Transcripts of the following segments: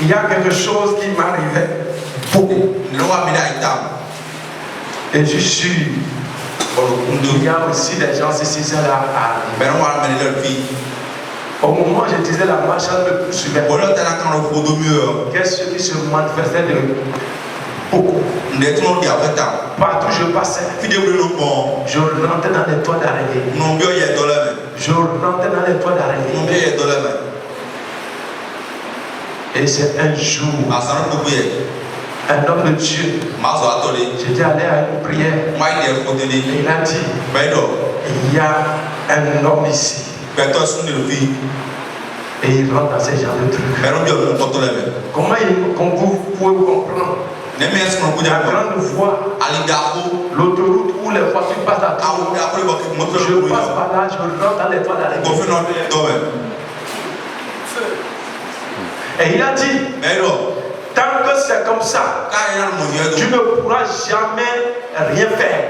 il y a quelque chose qui m'arrivait beaucoup. Et je suis. Il y a aussi des gens ici, c'est là. Au moment où je disais la marche, elle me poursuivait. Qu'est-ce qui se manifestait de beaucoup? Partout où je passais, je rentrais dans les toits d'araignée. Je rentrais dans les toits d'araignée. Et c'est un jour, un homme de Dieu, j'étais allé à une prière. Et il a dit, il y a un homme ici. Et il rentre dans ces genres de trucs. Comment vous pouvez comprendre? La grande voie, l'autoroute où les voitures passent à tout. Je passe par là, je rentre dans les toits d'araignée. Et il a dit, tant que c'est comme ça, tu ne pourras jamais rien faire.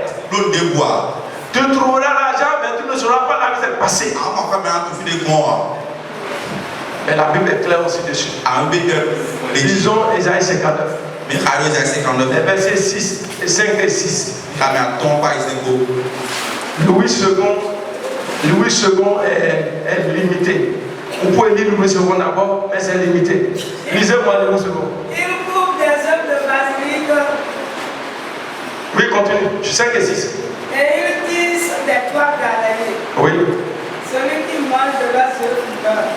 Tu trouveras l'argent, mais tu ne sauras pas là où c'est passé. Mais la Bible est claire aussi dessus. Lisons Isaïe 59. Les versets 6 et 5 et 6. Louis II est limité. Vous pouvez lire Louis II d'abord, mais c'est limité. Lisez-moi Louis II. Il couvre des œuvres de basilic. Oui, continue. 5 et 6. Et il tisse des toits d'araignée. Oui. Celui qui mange de leurs œuvres meurt.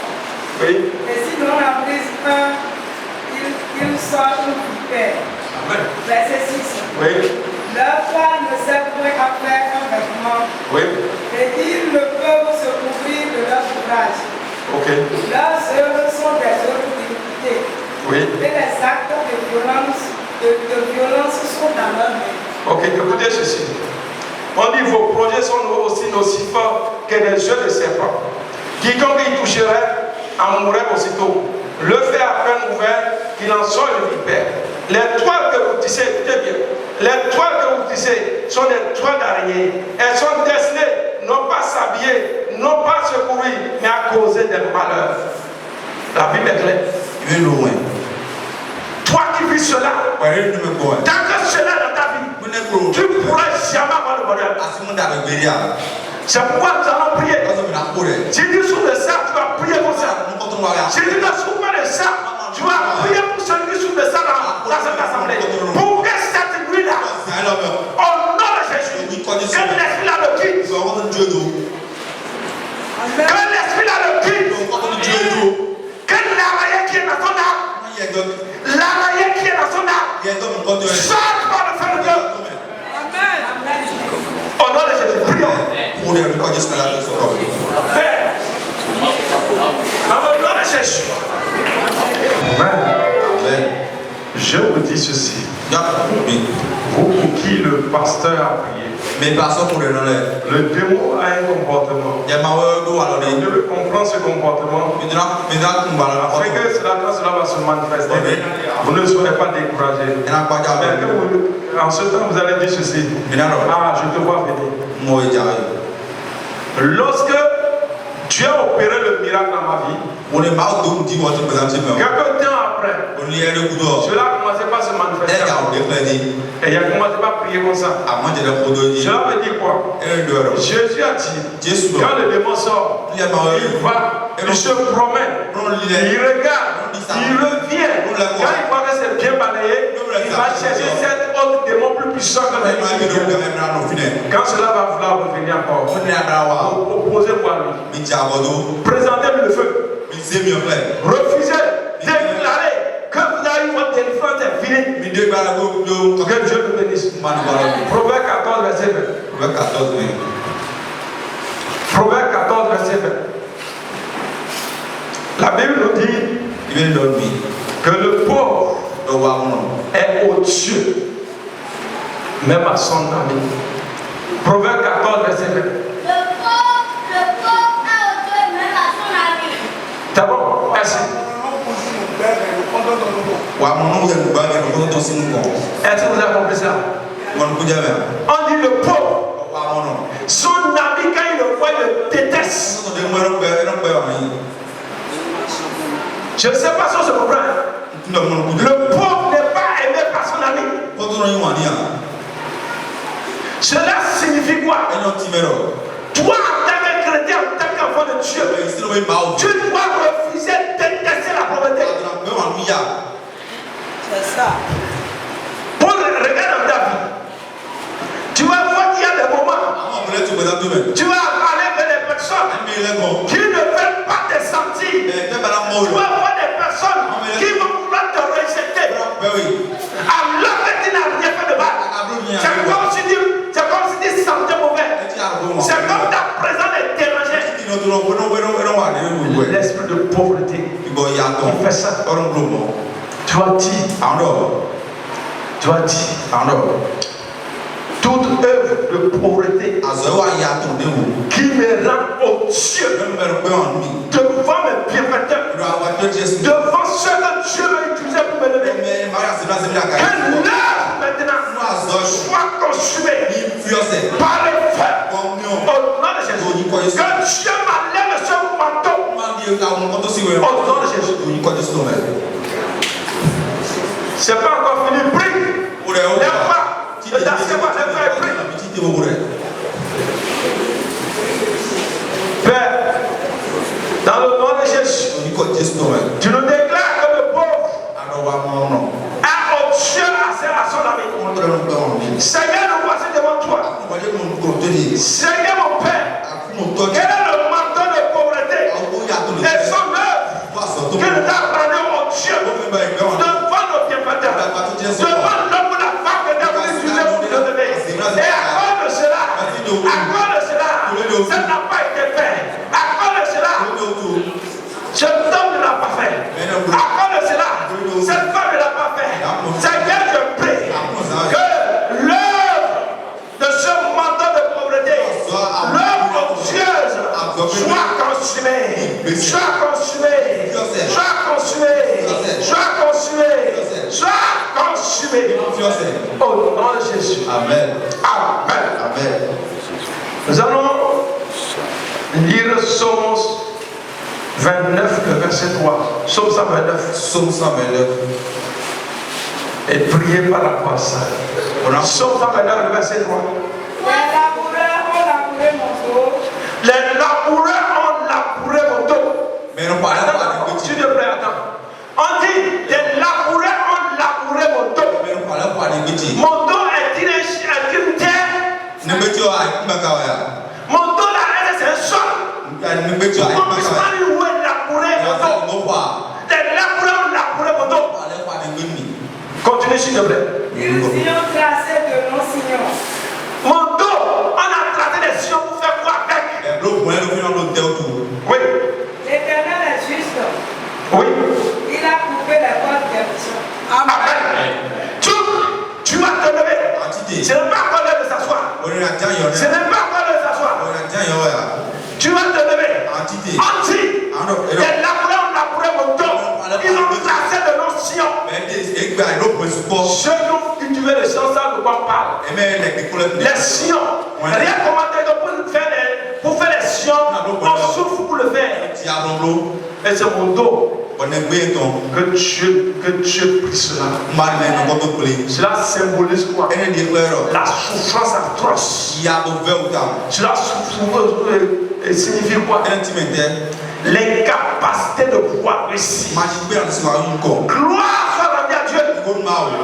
Oui. Et si l'on en brise un, il sort une vipère. Amen. Verset 6. Oui. Leur toit ne sert point à faire un vêtement. Oui. Et ils ne peuvent se couvrir de leurs ouvrages. Ok. Leurs œuvres sont des œuvres d'iniquité. Oui. Et les actes de violence sont dans leurs mains. Ok, écoutez ceci. On dit vos projets sont aussi nocifs que les yeux de serpent. Quiconque y toucherait en mourrait aussitôt. Le fait à peine ouvert, qu'il en soit une vipère. Les toiles que vous tissez, écoutez bien, les toiles que vous tissez sont des toiles d'araignée. Elles sont destinées non pas à s'habiller, non pas à se couvrir, mais à causer des malheurs. La Bible est claire. Toi qui vis cela, tant que cela dans ta vie, tu ne pourras jamais avoir le bonheur. C'est pourquoi nous allons prier. Si tu souffres de ça, tu vas prier pour ça. Si tu ne souffres pas de ça, tu vas prier pour celui qui souffre de ça dans cette assemblée. Pour que cette nuit-là, au nom de Jésus, que l'esprit-là le quitte. Que l'esprit-là le quitte. Que l'araignée qui est dans son âme, l'araignée qui est dans son âme, sorte par le feu de Dieu. Amen. Au nom de Jésus, prions. Père, au nom de Jésus. Amen. Je vous dis ceci. Vous pour qui le pasteur a prié. Le démon a un comportement. Vous devez comprendre ce comportement. Après que cela va se manifester, vous ne serez pas découragés. En ce temps, vous allez dire ceci. Ah, je te vois venir. Lorsque Dieu a opéré le miracle dans ma vie, quelque temps après, cela a commencé par se manifester. Et il a commencé par prier comme ça. Cela veut dire quoi? Jésus a dit, quand le démon sort, il va, il se promène, il regarde, il revient. Quand il voit que c'est bien balayé, il va chercher cet autre démon plus puissant que lui. Quand cela va vouloir revenir encore, opposez-vous à lui. Présentez-lui le feu. Refusez, déclarez que vous avez eu votre délivrance est finie. Que Dieu nous bénisse. Proverbe 14, verset 20. Proverbe 14, verset 20. La Bible nous dit que le pauvre est au-dessus, même à son ami. Proverbe 14, verset 20. Le pauvre est au-dessus, même à son ami. C'est bon, merci. Est-ce que vous avez compris ça? On dit le pauvre, son ami, quand il le voit, il le déteste. Je ne sais pas si on se comprend. Le pauvre n'est pas aimé par son ami. Cela signifie quoi? Toi, en tant que chrétien, en tant qu'enfant de Dieu, tu dois refuser de détester la pauvreté. C'est ça. Pour regarder dans ta vie, tu vas voir qu'il y a des moments, tu vas aller vers des personnes qui ne veulent pas te sentir. Tu vas voir des personnes qui vont vouloir te rejeter. Alors que tu n'as rien fait de mal. C'est comme si tu sentais mauvais. C'est comme ta présence est dérangée. L'esprit de pauvreté qui fait ça. Tu as dit, toute œuvre de pauvreté qui me rend odieux devant mes bienfaiteurs, devant ceux que Dieu m'a utilisé pour me lever, que l'œuvre maintenant soit consumée par le feu au nom de Jésus. Que Dieu m'enlève ce manteau au nom de Jésus. C'est pas encore fini, prie. Lève pas. Père, dans le nom de Jésus, tu nous déclares que le pauvre a odieux à son ami. Seigneur, nous voici devant toi. Seigneur mon Père, quel est le manteau de pauvreté et son œuvre que nous a rendu odieux devant nos bienfaiteurs, devant l'homme ou la femme que nous avons utilisé pour nous lever. Et à cause de cela, ça n'a pas été fait. À cause de cela, cet homme ne l'a pas fait. À cause de cela, cette femme ne l'a pas fait. Seigneur, je prie que l'œuvre de ce manteau de pauvreté, l'œuvre odieuse, soit consumée. Soit consumée. Soit consumée. Soit consumée. Soit consumée. Au nom de Jésus. Amen. Amen. Amen. Nous allons lire Psaume 29, le verset 3. Psaume 129. Psaume 129. Et priez par la croix. Psaume 129, le verset 3. Les laboureurs ont labouré mon dos. Les laboureurs ont labouré mon dos. Mais non, pas attends, s'il te plaît, attends. On dit, les laboureurs ont labouré mon dos. Mais non, pas mon dos est une terre. Mon dos là, c'est un sol. On puisse pas lui labourer mon dos. Les laboureurs ont labouré mon dos. Continue s'il te plaît. Ils y ont tracé de longs sillons. Mon dos, on a tracé des sillons pour faire quoi avec? Oui. L'Éternel est juste. Oui. Il a coupé les cordes des méchants. Amen. Tu vas te lever. Ce n'est pas encore l'heure de s'asseoir. Ce n'est pas encore l'heure de s'asseoir. Tu vas te lever. Anti. Les laboureurs ont labouré mon dos. Ils ont tracé de longs sillons. Ceux qui cultivent les sillons savent de quoi on parle. Les sillons. Rien commenter pour faire les sillons. On souffre pour le faire. Et c'est mon dos. Que Dieu prie cela. Cela symbolise quoi? La souffrance atroce. Cela signifie quoi? L'incapacité de pouvoir réussir. Gloire soit rendue à Dieu.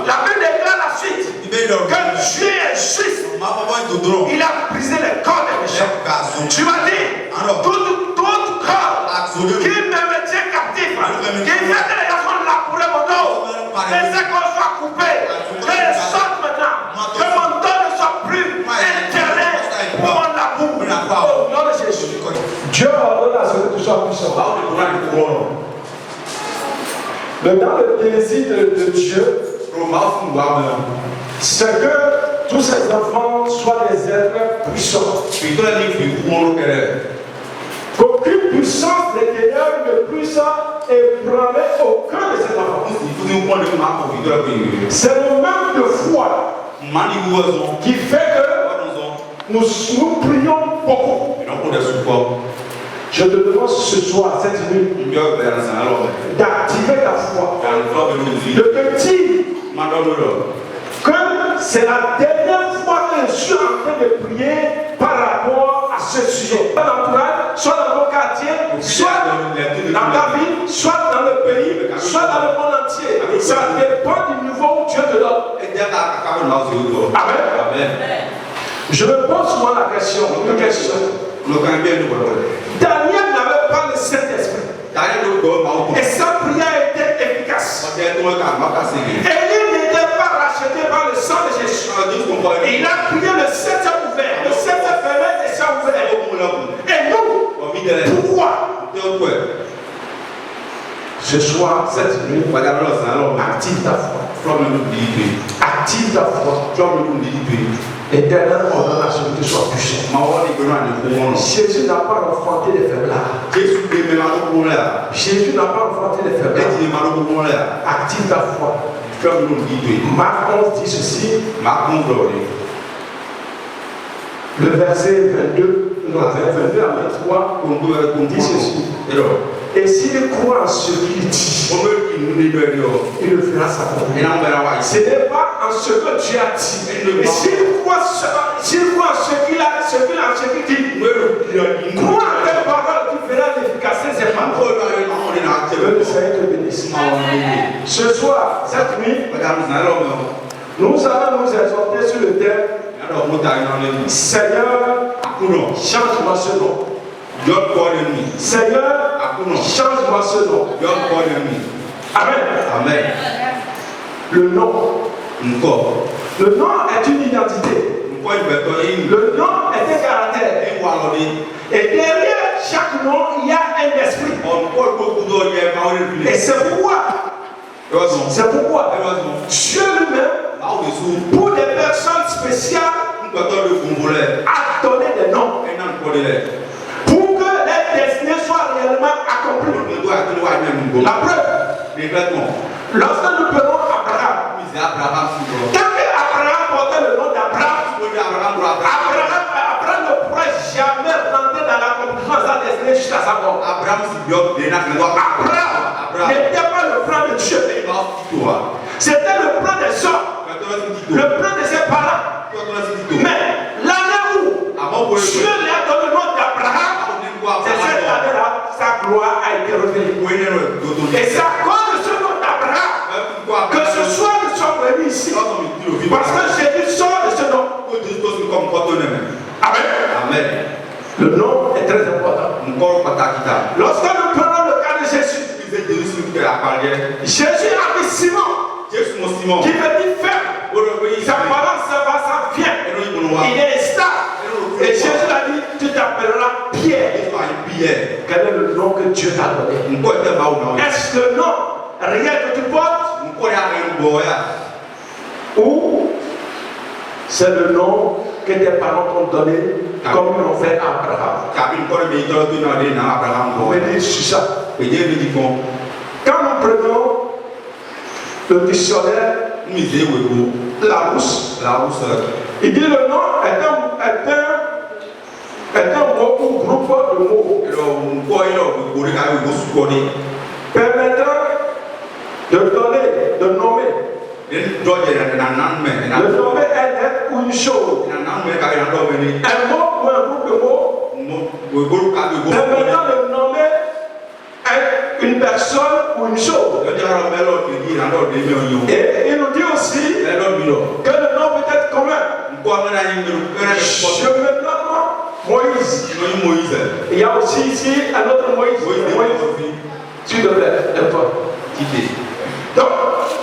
La Bible déclare la suite que Dieu est juste. Il a brisé les corps des méchants. Tu m'as dit, tout corps qui me tient captif, qui fait que les gens sont là pour mon dos, et c'est qu'on soit coupé, que les sorte maintenant, que mon dos ne soit plus un terrain pour mon labour. Au nom de Jésus. Dieu ordonne à ce que tu sois puissant. Mais dans le désir de Dieu, c'est que tous ces enfants soient des êtres puissants. Qu'aucune puissance des ténèbres ne puisse ébranler aucun de ces enfants. C'est le manque de foi qui fait que nous prions beaucoup. Je te demande ce soir, cette nuit, d'activer ta foi, de te dire que c'est la dernière fois que je suis en train de prier par rapport à ce sujet. Soit dans ton entourage, soit dans ton quartier, soit dans ta ville, soit dans le pays, soit dans le monde entier. Ça dépend du niveau où Dieu te donne. Amen. Je me pose souvent la question, Daniel n'avait pas le Saint-Esprit. Et sa prière était efficace. Élie n'était pas racheté par le sang de Jésus. Il a prié, le ciel s'est ouvert, le ciel s'est fermé et s'est ouvert. Et nous, pourquoi? Ce soir, cette nuit, active ta foi. Active ta foi. Éternel, ordonne à celui qui soit puissant. Jésus n'a pas enfanté les faiblards. Jésus n'a pas enfanté les faiblards. Active ta foi. Marc 11 dit ceci. Le verset 22, non, 22 à 23, dit ceci. Et s'il croit en ce qu'il dit, il le fera s'accomplir. Ce n'est pas en ce que Dieu a dit. Mais s'il croit en ce qu'il a, ce qu'il dit, crois en telle parole qui fera l'efficacité de ses paroles. Que le Seigneur te bénisse. Ce soir, cette nuit, nous allons nous exhorter sur le thème Seigneur, change-moi ce nom. Seigneur, change-moi ce nom. Amen. Le nom. Le nom est une identité. Le nom est un caractère. Et derrière chaque nom, il y a un esprit. Et c'est pourquoi Dieu lui-même, pour des personnes spéciales, a donné des noms. Pour que les destinées soient réellement accomplies. La preuve, lorsque nous prenons Abraham, quand Abraham portait le nom d'Abraham, Abraham ne pourrait jamais rentrer dans l'accomplissement de sa destinée jusqu'à sa mort. Abraham n'était pas le plan de Dieu. C'était le plan des hommes, le plan de ses parents. Mais l'année où Dieu lui a donné le nom d'Abraham, c'est cette année-là, sa gloire a été révélée. Et c'est à cause de ce nom d'Abraham que ce soir nous sommes venus ici. Parce que Jésus sort de ce nom. Amen. Le nom est très important. Lorsque nous prenons le cas de Jésus, Jésus a mis Simon, qui veut dire faible. Sa parole, ça vient. Il est stable. Et Jésus a dit, tu t'appelleras Pierre. Quel est le nom que Dieu t'a donné? Est-ce le nom rien que tu portes? Ou c'est le nom que tes parents t'ont donné comme ils l'ont fait à Abraham? On va dire sur ça. Quand nous prenons le dictionnaire Larousse, il dit le nom est un mot ou groupe de mots permettant de nommer un être ou une chose. Un mot ou un groupe de mots permettant de nommer une personne ou une chose. Et il nous dit aussi que le nom peut être commun. Je me nomme Moïse. Il y a aussi ici un autre Moïse. S'il te plaît, lève-toi. Donc,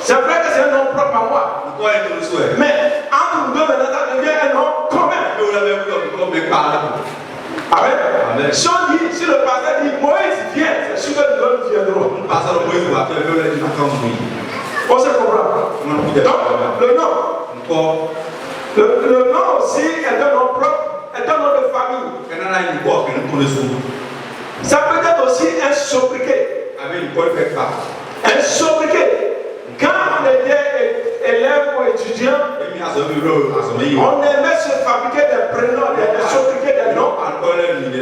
c'est vrai que c'est un nom propre à moi. Mais entre nous deux, maintenant, ça devient un nom commun. Amen. Si on dit, si le pasteur dit Moïse vient, c'est sûr que nous viendrons. On se comprend. Donc, le nom. Le nom aussi est un nom propre, est un nom de famille. Ça peut être aussi un sobriquet. Un sobriquet. Quand on était élève ou étudiant, on aimait se fabriquer des prénoms, des sobriquets, des noms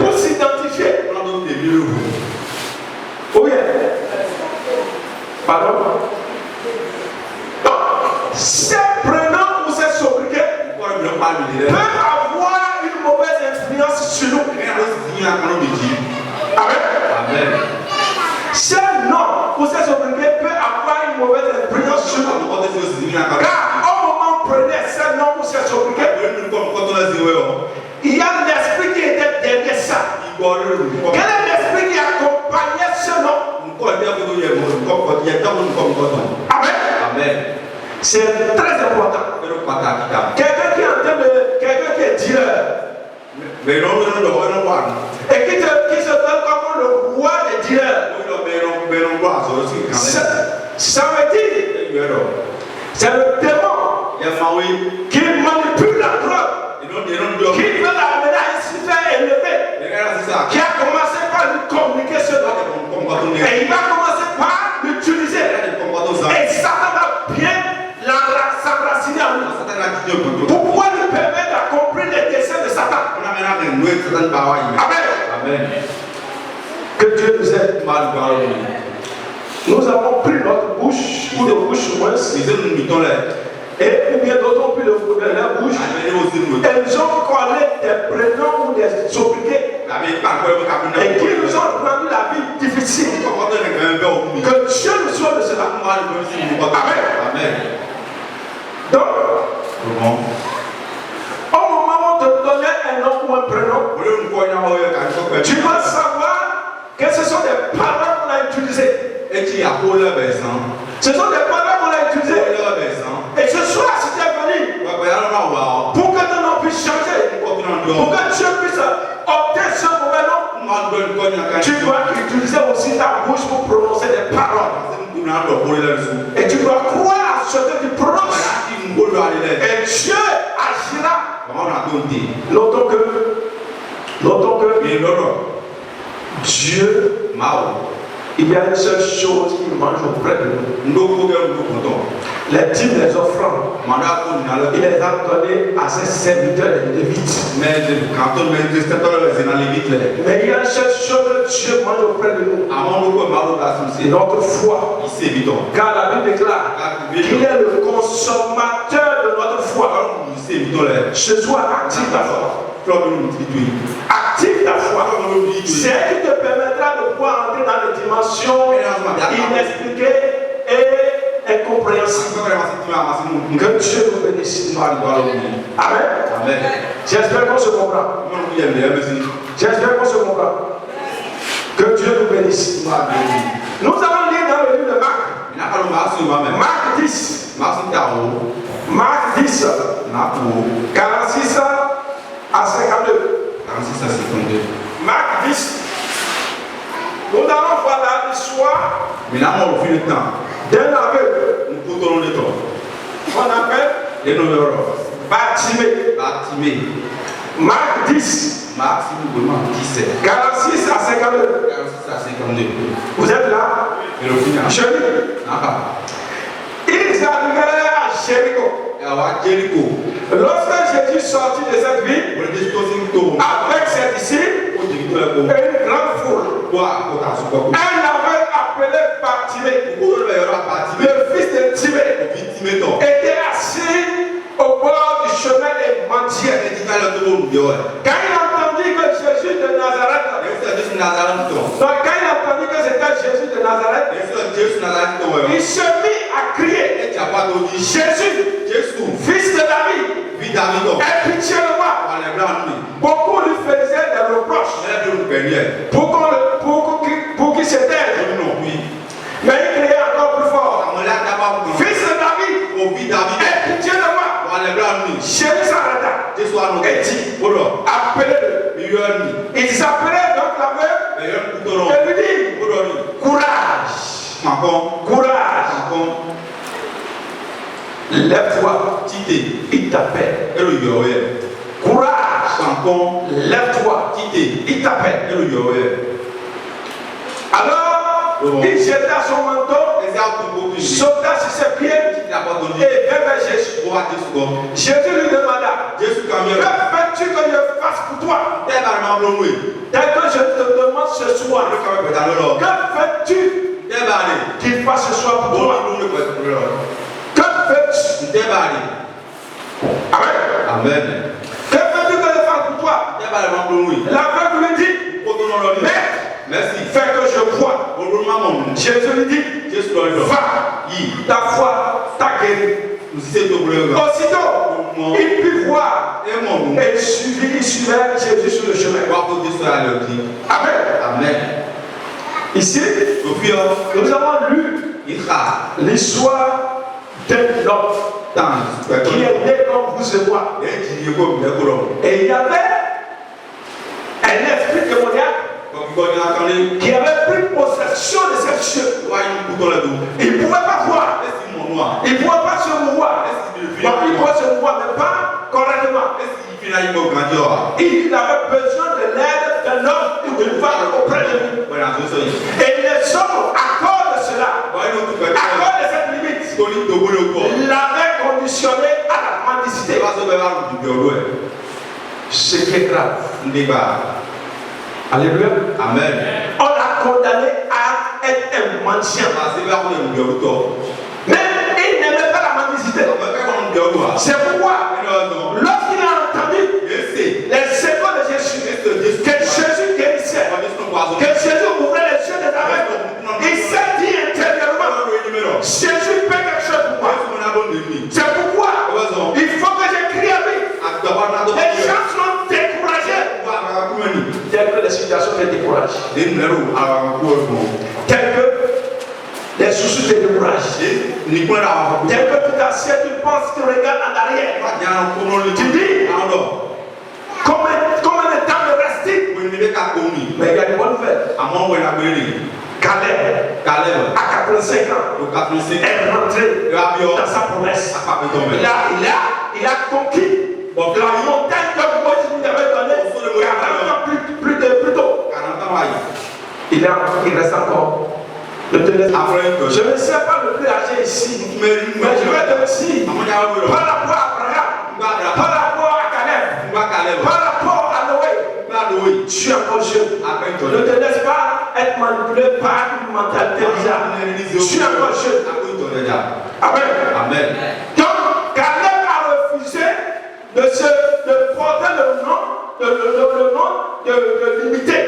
pour s'identifier. Pardon? Donc, ces prénoms ou ces sobriquets peuvent avoir une mauvaise influence sur nous. Amen. Ces noms ou ces sobriquets peuvent avoir une mauvaise influence sur nous. Car au moment où on prenait ces noms ou ces sobriquets, il y a l'esprit qui était derrière ça. Quel est l'esprit qui accompagnait ce nom? Amen. C'est très important. Quelqu'un qui est en train de. Quelqu'un qui est dealer. Et qui se donne comme le roi des dealers. Ça veut dire. C'est le démon qui manipule la drogue. Qui veut la mener à une sphère élevée. Qui a commencé par lui communiquer ce nom. Et il va commencer par l'utiliser. Et Satan va bien s'enraciner en nous. Pour pouvoir lui permettre d'accomplir les desseins de Satan. Amen. Que Dieu nous aide. Nous avons pris notre bouche, ou nos bouches moins, et ou bien d'autres ont pris leur bouche. Elles ont collé des prénoms ou des sobriquets. Et qui nous ont rendu la vie difficile. Que Dieu nous sauve de cela. Amen. Donc, au moment où on te donnait un nom ou un prénom, tu dois savoir que ce sont des paroles qu'on a utilisées. Ce sont des paroles qu'on a utilisées. Et ce soir, si tu es venu pour que ton nom puisse changer, pour que Dieu puisse obtenir ce mauvais nom, tu dois utiliser aussi ta bouche pour prononcer des paroles. Et tu dois croire ce que tu prononces. Et Dieu agira. Notons que Dieu, il y a une seule chose qu'il mange auprès de nous. Les dîmes, les offrandes, il les a donnés à ses serviteurs, les Lévites. Mais il y a une seule chose que Dieu mange auprès de nous. Notre foi. Car la Bible déclare qu'il est le consommateur de notre foi. Ce soit active ta foi. Active ta foi. C'est elle qui te permettra de pouvoir entrer dans les dimensions inexpliquées et incompréhensibles. Que Dieu nous bénisse. Amen. J'espère qu'on se comprend. J'espère qu'on se comprend. Que Dieu nous bénisse. Nous allons lire dans le livre de Marc. Marc 10. Marc 10. 46 à 52. Marc 10. Nous allons voir l'histoire d'un aveugle. On appelle Bartimée. Marc 10. 46 à 52. Vous êtes là? Je lis. Ils arrivèrent à Jéricho. Lorsque Jésus sortit de cette ville avec ses disciples et une grande foule, un aveugle appelé Bartimée, le fils de Timée, était assis au bord du chemin et mendiait. Quand il entendit que Jésus de Nazareth, Jésus de Nazareth, il se mit à crier, Jésus, fils de David, aie pitié de moi. Beaucoup lui faisaient des reproches pour qu'il s'éteigne. Mais il criait encore plus fort, fils de David, aie pitié de moi. Jésus s'arrêta et dit, appelez-le. Il s'appelait donc l'aveugle et lui dit, courage, lève-toi, il t'appelle. Courage, lève-toi, il t'appelle. Alors, il jeta son manteau, sauta sur ses pieds et vint vers Jésus. Jésus lui demanda, que veux-tu que je fasse pour toi? Tel que je te demande ce soir, que veux-tu qu'il fasse ce soir pour toi. Que veux-tu? Amen. Amen. Que veux-tu que je fasse pour toi? L'aveugle lui dit, Maître, merci. fais que je vois. Jésus lui dit, va, ta foi t'a guéri. Aussitôt, il put voir et il suivait Jésus sur le chemin. Amen. Amen. Ici, nous avons lu l'histoire d'un homme qui est né comme vous et moi. Et il y avait un esprit démoniaque qui avait pris possession de ses cieux. Il ne pouvait pas voir. Il ne pouvait pas se mouvoir. Donc il pouvait se mouvoir, mais pas correctement. Il avait besoin de l'aide d'un homme ou d'une femme auprès de lui. Et les hommes, à cause de cela, à cause de cette limite, l'avaient conditionné à la mendicité. Ce qui est grave. Alléluia. Amen. On l'a condamné à être un mendiant. Mais il n'aimait pas la mendicité. C'est pourquoi, lorsqu'il a entendu les secours de Jésus, que Jésus guérissait, que Jésus ouvrait les yeux des aveugles, il s'est dit intérieurement, Jésus fait quelque chose pour moi. C'est pourquoi il faut que j'écris à lui. Les gens sont découragés. Telles que les situations te découragent. Telles que les soucis te découragent. Telles que tu t'assieds, tu penses, tu regardes en arrière. Tu dis, combien de temps me reste-t-il? Mais il y a une bonne nouvelle. Caleb, à 85 ans, est rentré dans sa promesse. Il a conquis la montagne que Moïse lui avait donnée 40 ans plus tôt. Il reste encore. Je ne sais pas le plus âgé ici, mais je vais te dire, par rapport à Abraham, par rapport à Caleb, par rapport à Noé, tu es encore jeune. Ne te laisse pas être manipulé par une mentalité bizarre. Tu es encore jeune. Amen. Amen. Donc, Caleb a refusé de porter le nom de l'imité.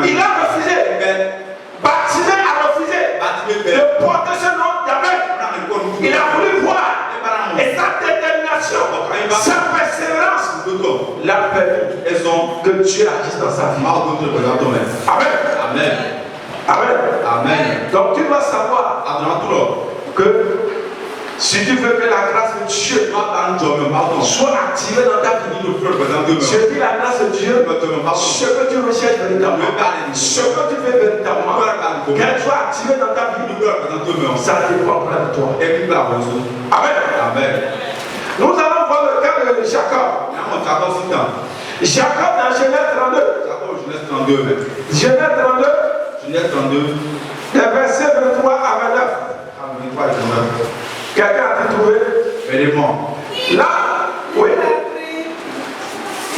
Il a refusé. Bartimée a refusé de porter ce nom d'aveugle. Il a voulu voir. Et sa détermination, sa persévérance l'a permis que Dieu agisse dans sa vie. Amen. Amen. Amen. Amen. Donc tu dois savoir que si tu veux que la grâce de Dieu soit activée dans ta vie, je dis la grâce de Dieu, ce que tu recherches véritablement, ce que tu fais véritablement, qu'elle soit activée dans ta vie, ça dépend de toi. Amen. Amen. Nous allons voir le cas de Jacob. Jacob dans Genèse 32. Genèse 32. Les versets 23 à 29. Quelqu'un a trouvé? Là, oui.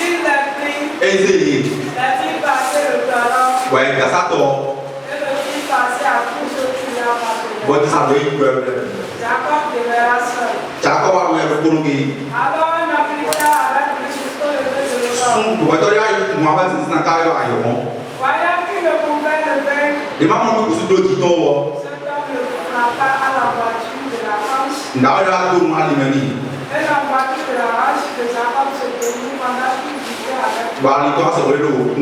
Il l'a pris. Ezéié. L'a-t-il passé le talent? Ouais, Gassato. Et le-t-il passé à tous ceux qui lui appartenaient? Bon, ça veut dire que Jacob demeura seul. Jacob a eu le Kourougi. Alors un Africain avec lui jusqu'au lever de l'aurore. Son, tu vois, il y a eu Mohamed Zinzanka à Yoron. Voyant qu'il ne pouvait le vaincre, Les mamans nous poussent de Tito. cet homme le frappa à la voiture de la hanche. N'a pas de mal limani. Et la voiture de la hanche de Jacob se tenait pendant qu'il vivait avec lui. Bah, l'histoire c'est vrai, nous avons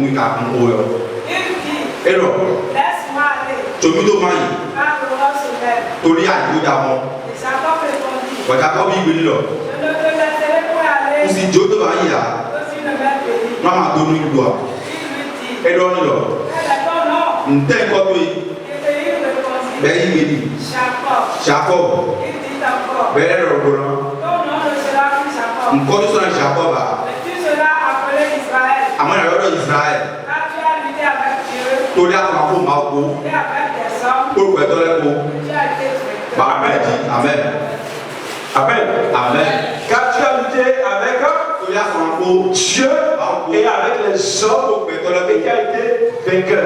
Il dit, et alors, laisse-moi aller, tu me demandes, car l'aurore se lève. tu lui as dit d'abord. Et Jacob répondit, Quand Jacob y est là, je ne te laisserai point aller, si Dieu te va y aller, aussi ne m'est béni. maman donne une doigt. Il lui dit, Et donc, là, quel est ton nom? n'était pas toi. Et il répondit, Ben, il me dit, Jacob. Jacob, Il dit encore, ben, elle est là. ton nom ne sera plus Jacob, Quand tu seras Jacob, mais tu seras appelé Israël, à mon avis, Israël, car tu as lutté avec Dieu tu l'as fait pour Marco, et avec des hommes, pour que tu aies le coup. tu as été vainqueur. Bah, Amen. Amen. Amen. Amen. Car tu as lutté avec Tu l'as fait pour Dieu et avec les hommes et qui a été vainqueur.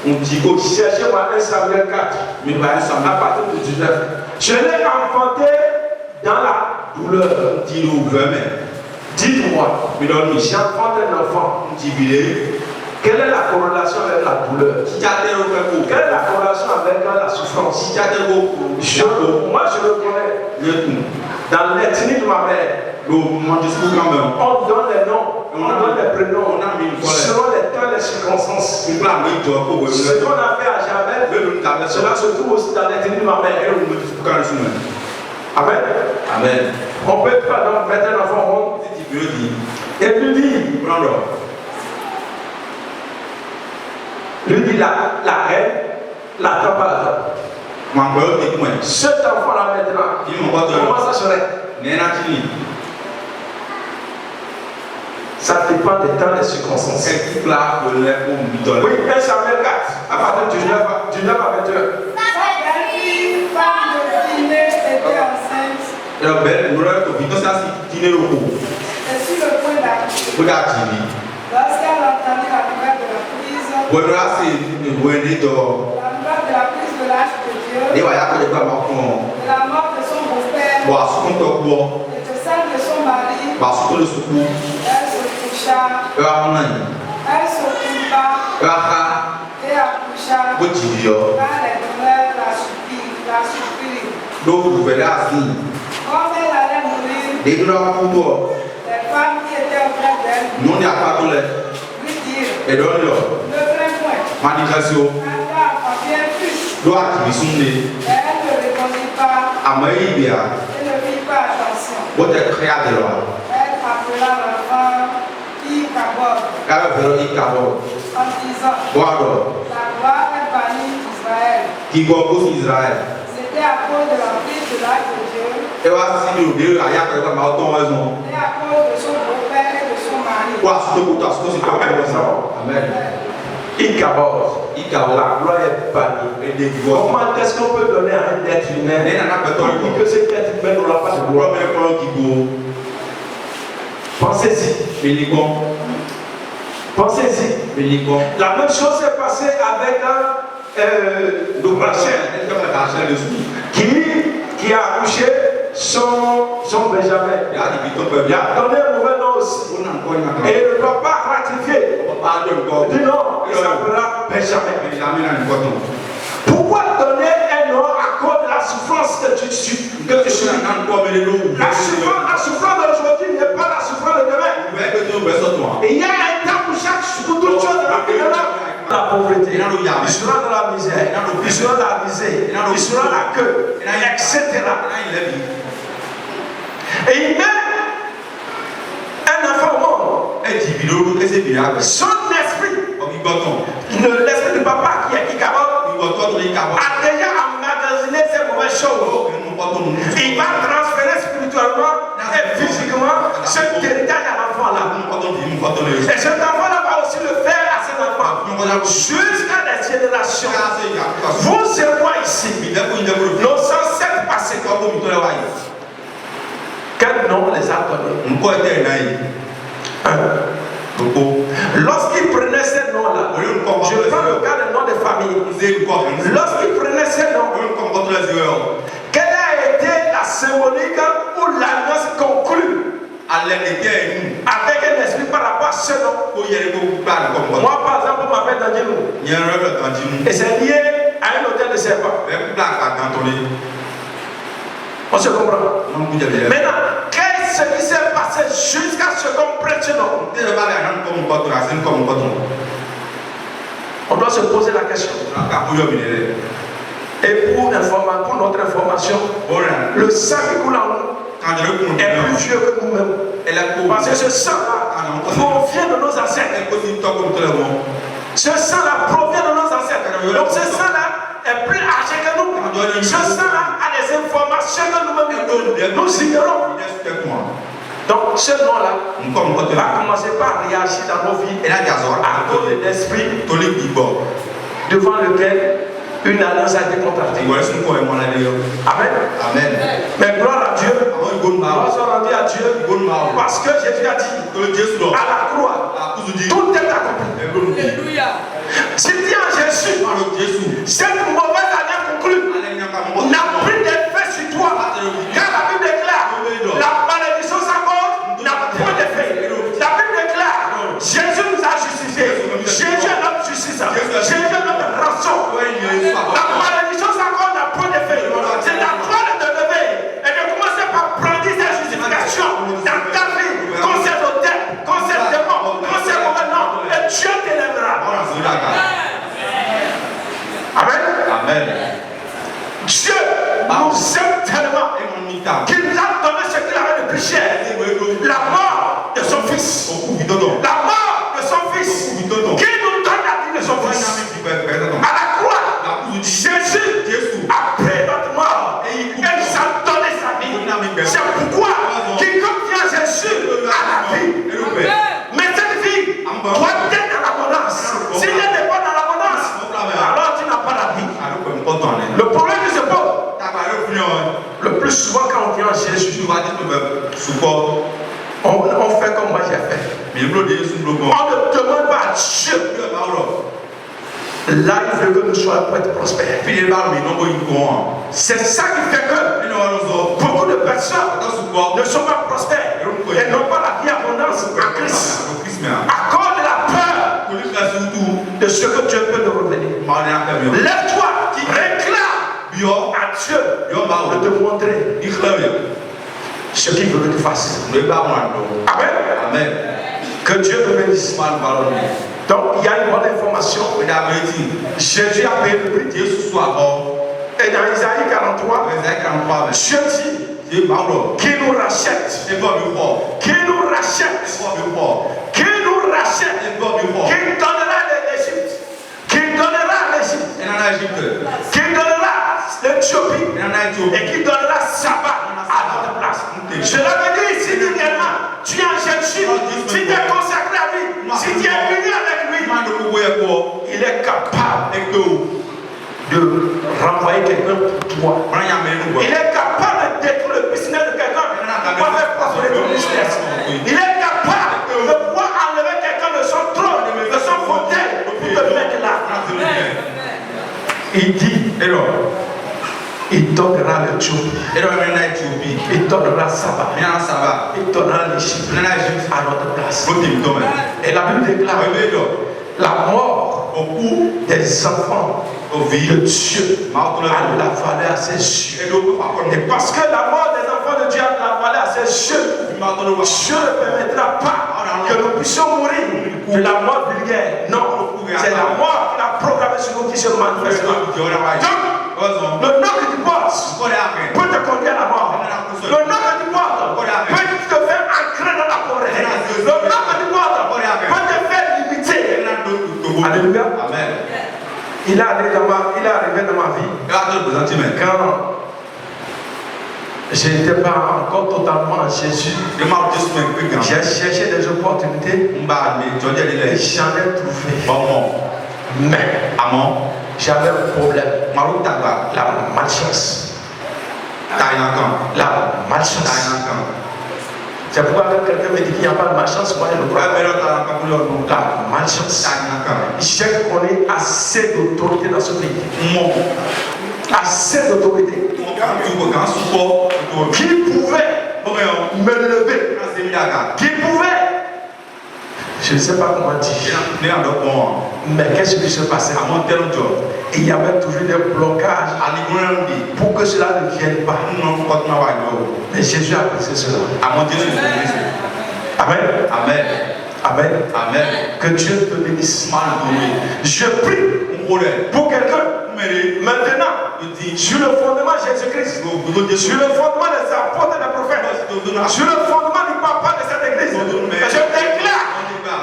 On dit que Cherchez-moi 1 Samuel 4. mais va À ça partir de 19. Je l'ai enfanté dans la douleur. dit nous vraiment. Dites-moi, Mais dans nous, j'enfante un enfant. on dit bilé. Quelle est la corrélation avec la douleur? Si tu as des refrains Quelle est la corrélation avec la souffrance? si tu as des Moi, je le connais. Dans l'ethnie de ma mère, mon discours quand même. on donne les noms, on donne les prénoms, On a mis une fois. selon les temps et les circonstances. On a mis deux pour Ce qu'on a fait à Jabez, cela se trouve aussi dans l'ethnie de ma mère. Amen. Amen. On peut pas donc mettre un enfant au monde Si tu veux dire, et lui dit, la reine l'attend pas. Cet enfant-là maintenant, comment ça serait? Ça dépend des temps et des circonstances. Oui, 1 Samuel 4, à partir du 19 à 21. Ça fait Une femme de dîner était enceinte et sur le point d'accoucher. Lorsqu'elle entendit la nouvelle de la prise, la nouvelle de la prise de l'âge de Dieu, de la mort de son beau-père et de celle de son mari, elle se coucha, elle s'occupa et accoucha, car les douleurs la supprirent. Comme elle allait mourir, les femmes qui étaient auprès d'elle lui dirent, ne crains point, car tu as enfanté un fils. Elle ne répondit pas et ne fit pas attention. Elle appela l'enfant Ichabod en disant, la gloire est bannie d'Israël. C'était à cause de la prise de l'âge de Dieu et à cause de son beau-père et de son mari. Amen. Ichabod, la gloire est bannie. Comment est-ce qu'on peut donner à un être humain dit que cet être humain n'aura pas de gloire? Pensez-y. Pensez-y. La même chose s'est passée avec Rachel qui a accouché son Benjamin. Il a donné un nouvel nom aussi. Et il ne doit pas ratifier. Il dit non, il s'appellera Benjamin. Pourquoi donner un nom à cause de la souffrance que tu subis? La souffrance d'aujourd'hui n'est pas la souffrance de demain. Et il y a un temps pour toute chose dans la vie. La pauvreté, il sera dans la misère, il sera dans la misère, il sera dans la queue, etc. Et il met un enfant au monde. Son esprit, l'esprit du papa qui est Ichabod, a déjà emmagasiné ces mauvaises choses. Il va transférer spirituellement et physiquement cet héritage à l'enfant-là. Et cet enfant-là va aussi le faire à ses enfants jusqu'à des générations. Vous et moi ici, nos ancêtres passés, quel nom on les a donnés? Lorsqu'ils prenaient ces noms-là, je prends le cas des noms des familles. Lorsqu'ils prenaient ces noms, quelle a été la symbolique ou l'alliance conclue avec un esprit par rapport à ce nom? Moi, par exemple, on m'appelle Danielou. Et c'est lié à un hôtel de serpent. On se comprend. Maintenant, qu'est-ce qui s'est passé jusqu'à ce qu'on prenne ce nom? On doit se poser la question. Et pour notre information, le sang qui coule en nous est plus vieux que nous-mêmes. Parce que ce sang-là provient de nos ancêtres. Ce sang-là provient de nos ancêtres. Donc ce sang-là est plus âgé que nous. Ce sang-là a des informations que nous ignorons. Donc ce nom-là va commencer par réagir dans nos vies à cause de l'esprit devant lequel une alliance a été contractée. Amen. Mais gloire à Dieu. Gloire soit rendue à Dieu. Parce que Jésus a dit à la croix, tout est accompli. Alléluia. Si tu es en Jésus, cette mauvaise année conclue n'a plus d'effet sur toi. Car la Bible déclare, la malédiction sans cause n'a point d'effet. La Bible déclare, Jésus nous a justifiés. Jésus est notre justice. Jésus est notre rançon. La malédiction sans cause n'a point d'effet. C'est à toi de te lever et de commencer par prendre cette justification dans ta vie, concerne le dettes, concerne le démon, concerne le nom, et Dieu t'élèvera. Amen. Amen. Dieu nous aime tellement qu'il nous a donné ce qu'il avait de plus cher, la mort de son fils. La mort de son fils. Qui nous donne la vie de son fils. À la croix, Jésus a pris notre mort et il nous a donné sa vie. C'est pourquoi quiconque vient à Jésus a la vie. Mais cette vie doit être dans l'abondance. Si elle n'est pas dans l'abondance, alors tu n'as pas la vie. Le problème qui se pose, le plus souvent quand on vient à Jésus, on fait comme moi j'ai fait. On ne demande pas à Dieu. Là, il veut que nous soyons pour être prospères. C'est ça qui fait que beaucoup de personnes ne sont pas prospères. Elles n'ont pas la vie abondance en Christ. À cause de la peur de ce que Dieu peut nous revenir. Lève-toi, réclame à Dieu de te montrer ce qu'il veut que tu fasses. Amen. Amen. Que Dieu te bénisse. Donc il y a une bonne information. Jésus a payé le prix. Et dans Isaïe 43, Dieu dit qu'il nous rachète. Qu'il nous rachète. Qu'il nous rachète. Qu'il donnera l'Égypte. Qu'il donnera l'Égypte. Qu'il donnera l'Éthiopie. Et qu'il donnera Saba à notre place. Je l'avais dit ici dernièrement. Tu es en Jésus. Si tu es consacré à lui, si tu es uni avec lui, il est capable de renvoyer quelqu'un pour toi. Il est capable de détruire le business de quelqu'un pour faire prospérer ton business. Il est capable de pouvoir enlever quelqu'un de son trône, de son fauteuil, pour te mettre là. Il dit, il donnera l'Éthiopie, il donnera Saba, il donnera l'Égypte à notre place. Et la Bible déclare la mort des enfants de Dieu a la valeur à ses yeux. Et parce que la mort des enfants de Dieu a la valeur à ses yeux, Dieu ne permettra pas que nous puissions mourir de la mort vulgaire. Non, c'est la mort qu'il a programmée sur nous qui se manifeste. Le nom que tu portes peut te conduire à la mort. Le nom que tu portes peut te faire ancrer dans la forêt. Le nom que tu portes peut te faire limiter. Alléluia. Amen. Il est arrivé dans ma vie quand je n'étais pas encore totalement en Jésus. J'ai cherché des opportunités et j'en ai trouvé. Mais j'avais un problème. La malchance. La malchance. C'est pourquoi quand quelqu'un me dit qu'il n'y a pas de malchance, moi je le crois. La malchance. J'ai connu assez d'autorité dans ce pays. Assez d'autorité. Qui pouvait me lever. Qui pouvait. Je ne sais pas comment dire. Mais qu'est-ce qui se passait? Il y avait toujours des blocages pour que cela ne vienne pas. Mais Jésus a brisé cela. Amen. Amen. Amen. Amen. Que Dieu te bénisse. Je prie pour quelqu'un maintenant sur le fondement de Jésus-Christ, sur le fondement des apôtres et des prophètes, sur le fondement du papa de cette église. Je déclare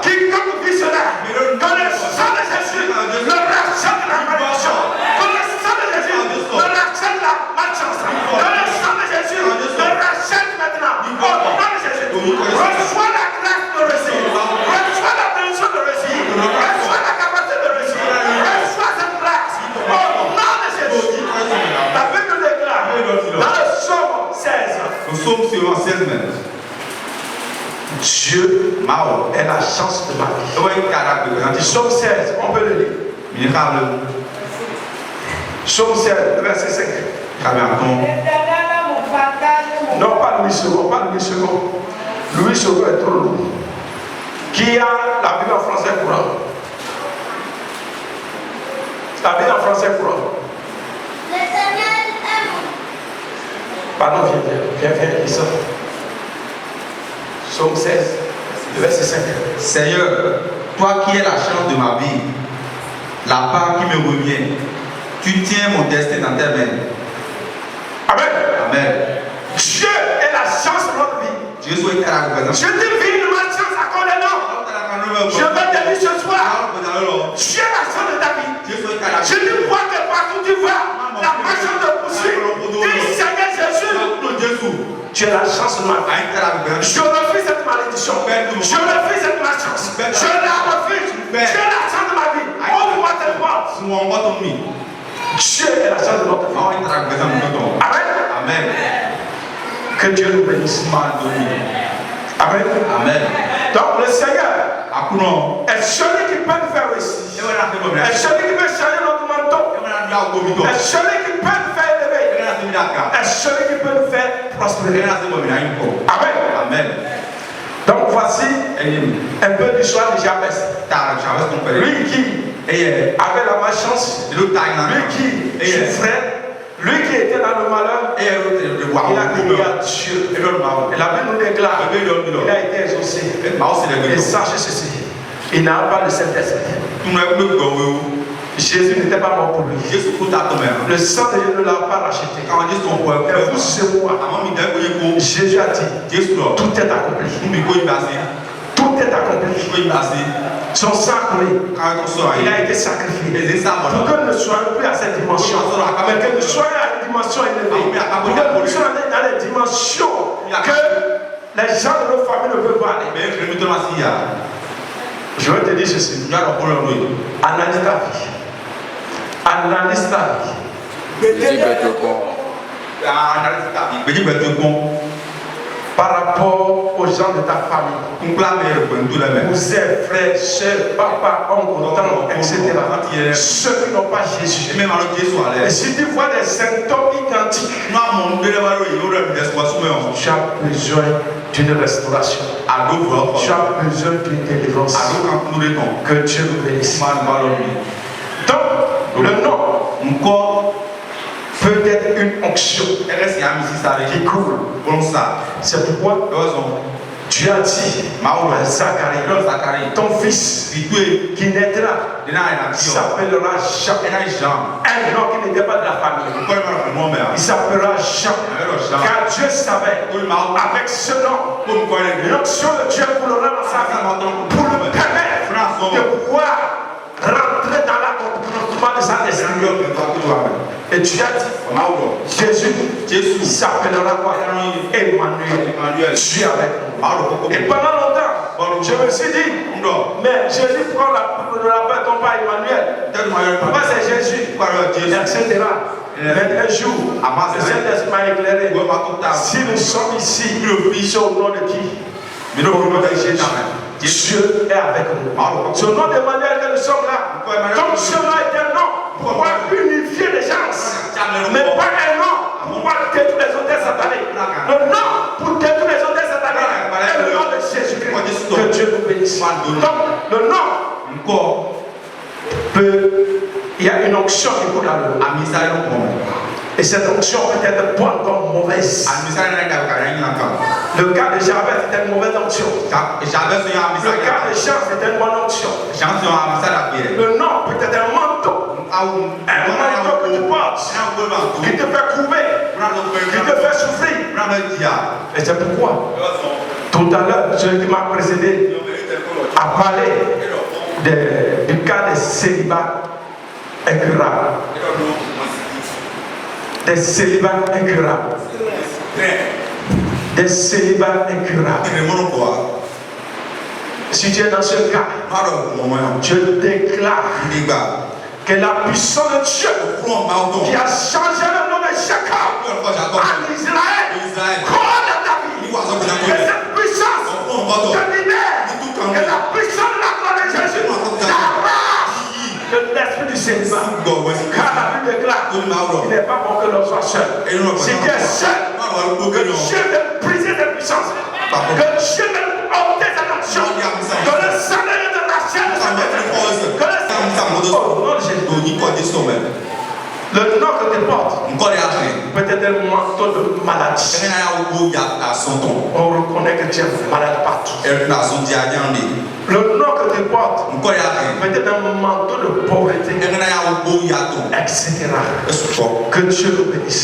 quiconque vit cela, que le sang de Jésus le rachète la malédiction, que le sang de Jésus le rachète la malchance, que le sang de Jésus le rachète maintenant. Au nom de Jésus, reçois la grâce de réussir, reçois la bénédiction de réussir, reçois la capacité de réussir, reçois cette grâce. Au nom de Jésus, la Bible déclare dans le psaume 16. Le psaume 16 même. Dieu est la chance de ma vie. Psaume 16, on peut le lire. Psaume 16, le verset 5. Non, pas Louis II, pas Louis II. Louis II est trop lourd. Qui a la Bible en français courant? La Bible en français courant. Pardon, viens, lis ça. Psaume 16, le verset 5. Seigneur, toi qui es la chance de ma vie, la part qui me revient, tu tiens mon destin dans tes mains. Amen. Amen. Dieu est la chance de notre vie. Dieu soit la représentante. Je divine ma chance à quoi les noms. Je vais te dire ce soir, Dieu est la chance de ta vie. Je ne crois que partout tu vas, la chance de poursuivre. Dis Seigneur Jésus, tu es la chance de ma vie. Je refuse cette malédiction. Je refuse cette malchance. Je la refuse. Tu es la chance de ma vie. Ouvre-moi tes portes. Dieu est la chance de notre vie. Amen. Amen. Que Dieu nous bénisse. Amen. Amen. Donc le Seigneur est celui qui peut nous faire réussir. Est celui qui peut changer notre manteau. Est celui qui peut nous faire élever. Est celui qui peut nous faire prospérer. Amen. Amen. Donc voici un peu d'histoire de Jabez. Lui qui avait la malchance, lui qui souffrait, lui qui était dans le malheur, il a crié à Dieu. Et la Bible nous déclare il a été exaucé. Et sachez ceci, il n'a pas de Saint-Esprit. Jésus n'était pas mort pour lui. Le sang de Dieu ne l'a pas racheté. Et vous, c'est moi. Jésus a dit, tout est accompli. Tout est accompli. Son sang coulé. Il a été sacrifié. Pour que nous ne soyons plus à cette dimension, mais que nous soyons à une dimension élevée. Pour que nous soyons dans les dimensions que les gens de nos familles ne peuvent pas aller. Je vais te dire ceci. Analyse ta vie. Analyse ta vie. Par rapport aux gens de ta famille, vous êtes frères, sœurs, papa, oncle, tante, etc. Ceux qui n'ont pas Jésus. Et si tu vois des symptômes identiques, tu as besoin d'une restauration. Tu as besoin d'une délivrance. Que Dieu nous bénisse. Donc, le nom peut être une onction qui coule. C'est pourquoi Dieu a dit à Zacharie, ton fils qui naîtra, il s'appellera Jean. Un nom qui n'était pas de la famille. Il s'appellera Jean. Car Dieu savait, avec ce nom, l'onction de Dieu coulera dans sa vie pour le permettre de pouvoir rentrer dans l'accomplissement de sa destinée. Et Dieu a dit, Jésus s'appellera quoi? Emmanuel. Dieu avec nous. Et pendant longtemps, je me suis dit, mais Jésus prend la paix, non pas Emmanuel. Pourquoi c'est Jésus? Etc. Mais un jour, le Saint-Esprit m'a éclairé. Si nous sommes ici, c'est au nom de qui? Au nom de Jésus. Dieu est avec nous. C'est au nom d'Emmanuel que nous sommes là. Donc ce nom est un nom pour pouvoir unifier les gens. Mais pas un nom pour pouvoir détruire les hôtels sataniques. Le nom pour détruire les hôtels sataniques est le nom de Jésus-Christ. Que Dieu nous bénisse. Donc le nom peut... Il y a une onction qui coule dans le nom. Et cette onction peut être bonne comme mauvaise. Le cas de Jabez était une mauvaise onction. Le cas de Jean c'était une bonne onction. Le nom peut être un manteau. Un manteau que tu portes, qui te fait couver, qui te fait souffrir. Et c'est pourquoi, tout à l'heure, celui qui m'a précédé a parlé du cas des célibats incurables. Des célibats incurables. Des célibats incurables. Si tu es dans ce cas, je déclare que la puissance de Dieu qui a changé le nom de Jacob en Israël colle dans ta vie. Que cette puissance que l'on soit seul. Si tu es seul, que Dieu vienne briser tes puissances. Que Dieu vienne ôter ta nation. Que le sang de la chair de sa tête. Que le sang le nom que tu portes peut-être un manteau de maladie. On reconnaît que tu es malade partout. Le nom que tu portes peut-être un manteau de pauvreté, etc. Que Dieu nous bénisse.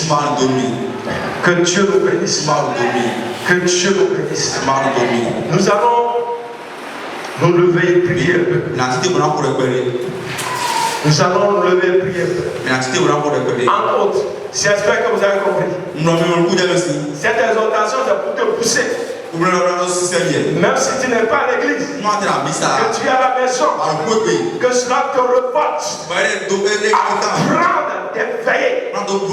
Que Dieu nous bénisse. Que Dieu nous bénisse. Nous allons nous lever et prier un peu. Nous allons nous lever et prier un peu. En autres, j'espère que vous avez compris. Cette exhortation, c'est pour te pousser. Même si tu n'es pas à l'église, que tu es à la maison, que cela te reporte. Apprendre des veillées, apprendre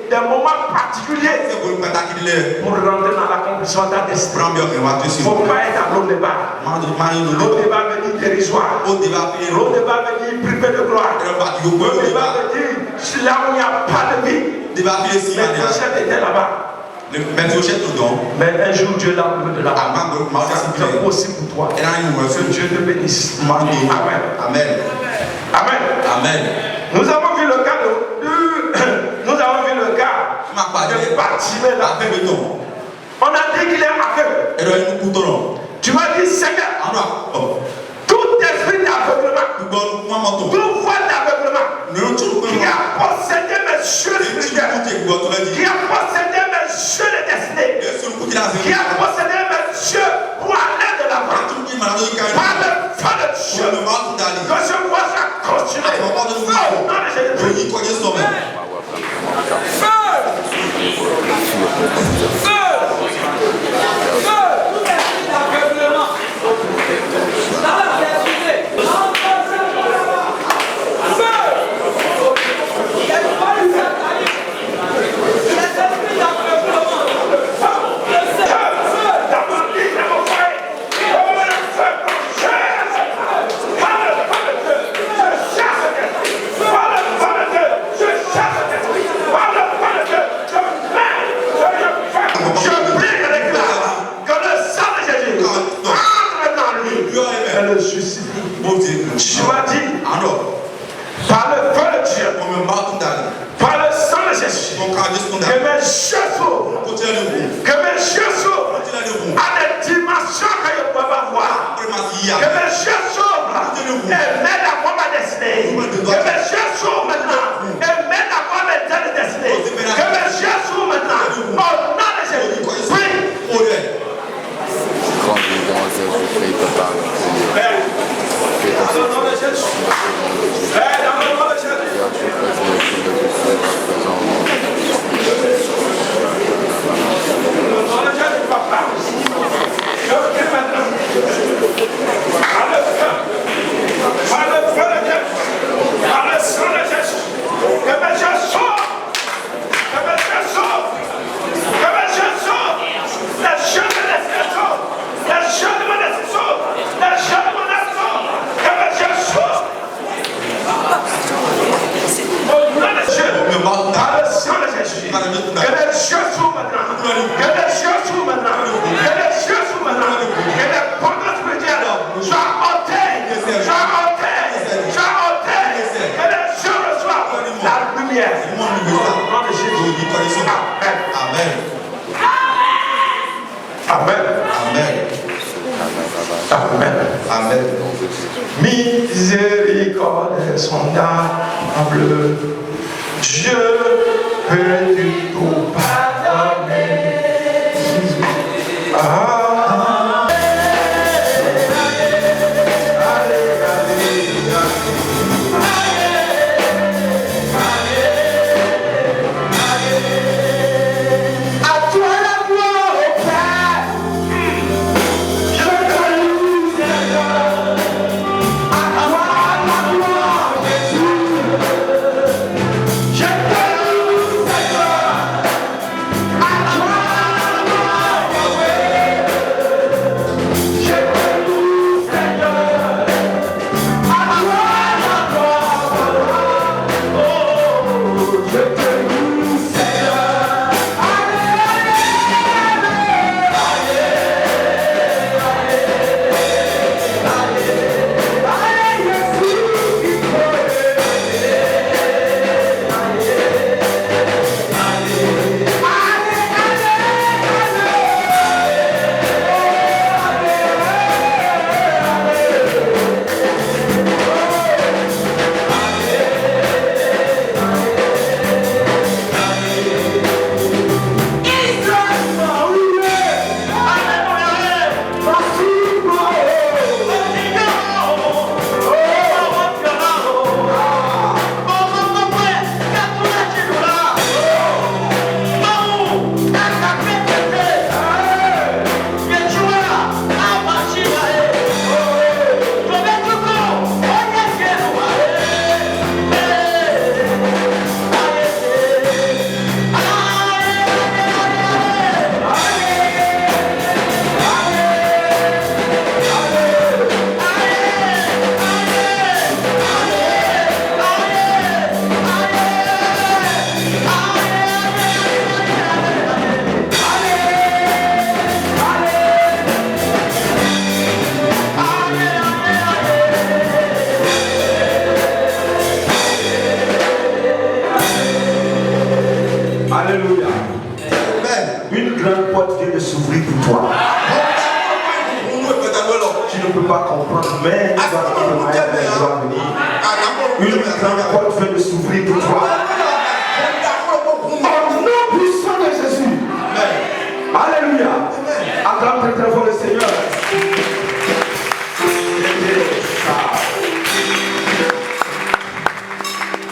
des moments particuliers pour rentrer dans l'accomplissement de ta destinée. Il ne faut pas être à l'eau débat. L'eau débat veut dire dérisoire. L'eau débat veut dire privé de gloire. L'eau débat veut dire là où il n'y a pas de vie. Mais Joseph était là-bas. Mais un jour Dieu l'a levé de là-bas. C'est possible pour toi. Que Dieu te bénisse. Amen. Amen. Amen. Amen. Nous avons vu le cas de Bartimée là. On a dit qu'il est aveugle. Tu m'as dit Seigneur, tout esprit d'aveuglement, tout voile d'aveuglement qui a possédé mes yeux spirituels, qui a possédé mes yeux de destinée, qui a possédé mes yeux pour aller de l'avant, par le feu de Dieu, que je vois ça continuer. Non, tu m'as dit, par le feu de Dieu, par le sang de Jésus, que mes yeux s'ouvrent, à des dimensions que je ne peux pas voir, que mes yeux s'ouvrent et m'aident à voir ma destinée, que mes yeux s'ouvrent maintenant et m'aident à voir mes ailes de destinée, que mes yeux s'ouvrent maintenant, au nom de Jésus. Quand je dans Jésus, fais ta parole. Miséricorde sondable, Dieu peut du tout pardonner. Je te loue, Seigneur. Alléluia. Une grande porte vient de s'ouvrir pour toi. Tu ne peux pas comprendre, mais tu vas venir. Une grande porte vient de s'ouvrir pour toi. Au nom puissant de Jésus. Alléluia. Acclame très très fort le Seigneur.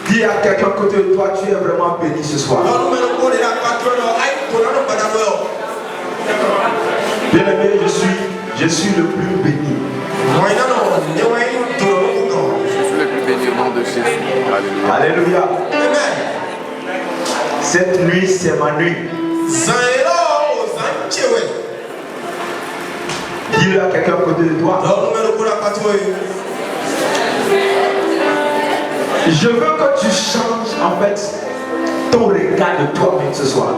Dis à quelqu'un à côté de toi, tu es vraiment béni ce soir. Bien aimé, je suis le plus béni. Je suis le plus béni au nom de Jésus. Alléluia. Alléluia. Cette nuit, c'est ma nuit. Dis-le à quelqu'un à côté de toi. Je veux que tu changes en fait ton regard de toi-même ce soir.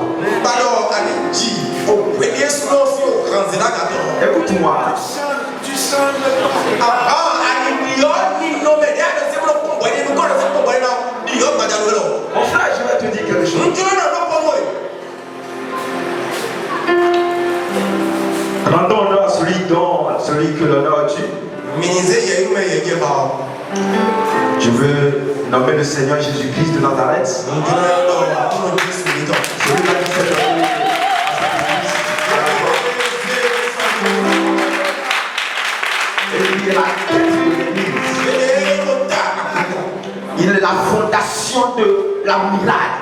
Écoute-moi. Mon frère, je vais te dire quelque chose. Rendons honneur à celui que l'honneur tue. Je veux nommer le Seigneur Jésus-Christ de Nazareth. Celui qui s'est donné et il est la tête de l'Église. Il est la fondation de la muraille.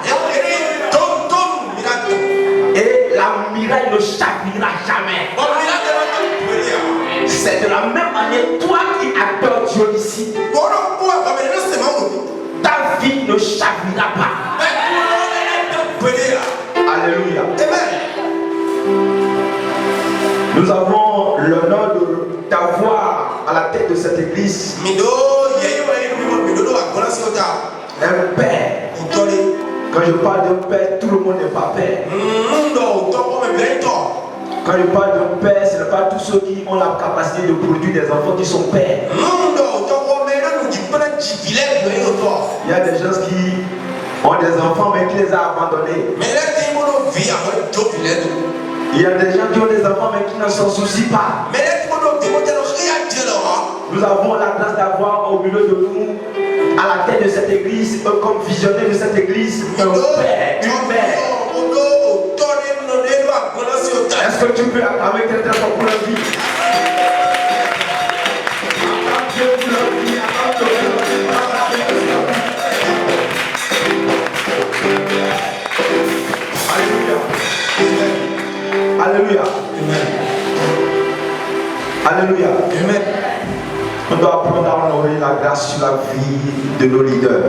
Et la muraille ne chavirera jamais. C'est de la même manière, toi qui adores Dieu ici, ta vie ne chavirera pas. Alléluia. Nous avons l'honneur d'avoir à la tête de cette église un père. Quand je parle d'un père, tout le monde n'est pas père. Quand je parle d'un père, ce n'est pas tous ceux qui ont la capacité de produire des enfants qui sont pères. Il y a des gens qui ont des enfants mais qui les ont abandonnés. Il y a des gens qui ont des enfants mais qui ne s'en soucient pas. Nous avons la grâce d'avoir au milieu de nous, à la tête de cette église, comme visionnaire de cette église, un père, une mère. Est-ce que tu peux acclamer quelqu'un pour la vie? Alléluia. Alléluia. Amen. On doit apprendre à honorer la grâce sur la vie de nos leaders.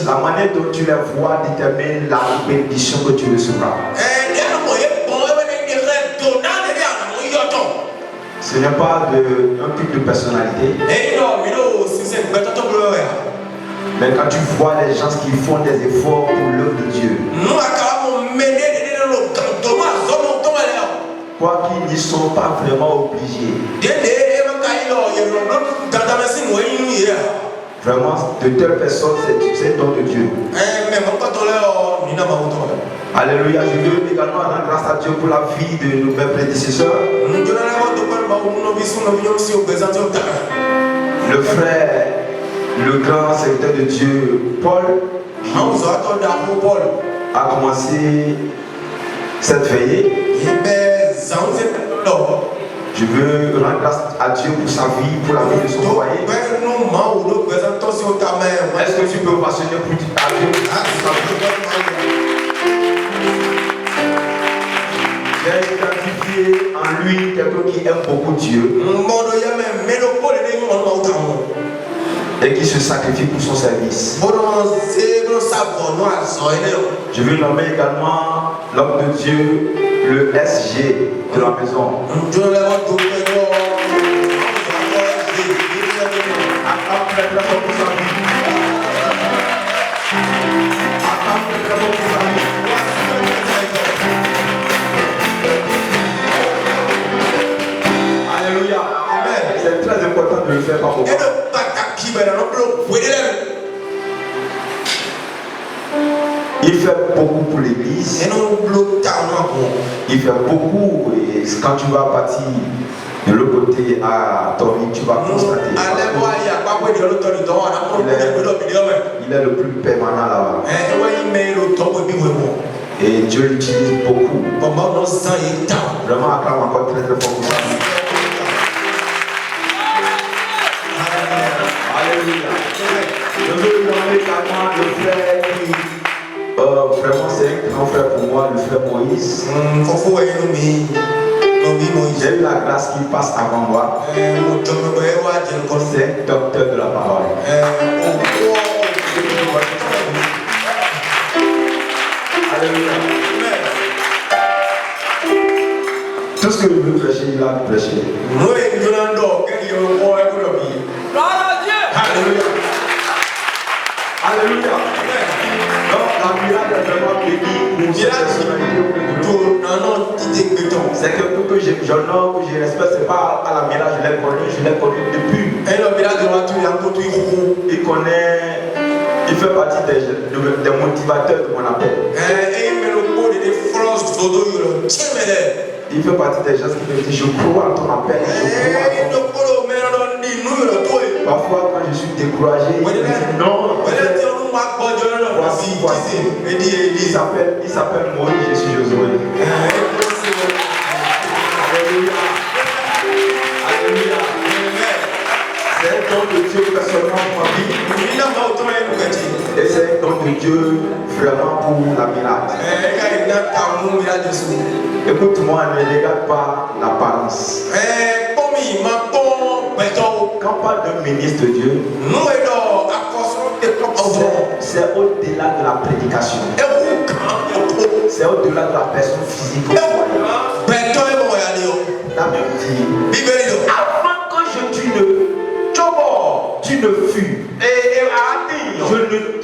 La manière dont tu les vois détermine la bénédiction que tu recevras. Ce n'est pas un type de personnalité. Mais quand tu vois les gens qui font des efforts pour l'œuvre de Dieu, quoi qu'ils n'y sont pas vraiment obligés, vraiment, de telles personnes, c'est un don de Dieu. Alléluia. Je veux également rendre grâce à Dieu pour la vie de nos prédécesseurs. Le frère, le grand serviteur de Dieu, Paul, a commencé cette veillée. Je veux rendre grâce à Dieu pour sa vie, pour la vie de son foyer. Est-ce que tu peux passionner pour Dieu? J'ai identifié en lui quelqu'un qui aime beaucoup Dieu et qui se sacrifie pour son service. Je veux nommer également l'homme de Dieu, le SG de la maison. Alléluia. C'est très important de le faire par moment. Il fait beaucoup pour l'église. Il fait beaucoup. Et quand tu vas partir de l'autre côté à Tori, tu vas constater. Il est le plus permanent là-bas. Et Dieu l'utilise beaucoup. Vraiment, acclame encore très très fort pour ça. Alléluia. Je veux demander également le frère qui, vraiment c'est un grand frère pour moi, le frère Moïse. J'ai eu la grâce qu'il passe avant moi. C'est un docteur de la parole. Alléluia. Tout ce que je veux prêcher, il a prêché. Alléluia. Alléluia. Donc la miracle est vraiment bénie pour cette personnalité. C'est que tout que j'honore, que je respecte, c'est pas à la miracle, je l'ai connu depuis. Il connaît, il fait partie des motivateurs de mon appel. Il fait partie des gens qui me disent, je crois en ton appel, Parfois quand je suis découragé, il me dit non. Voici. Il s'appelle Moïse, je suis Josué. Alléluia. Alléluia. C'est un don de Dieu personnellement pour ma vie. Et c'est un don de Dieu vraiment pour la miracle. Écoute-moi, ne regarde pas l'apparence. Quand on parle de ministre de Dieu, c'est au-delà de la prédication. C'est au-delà de la personne physique. La Bible dit, avant que tu ne fus,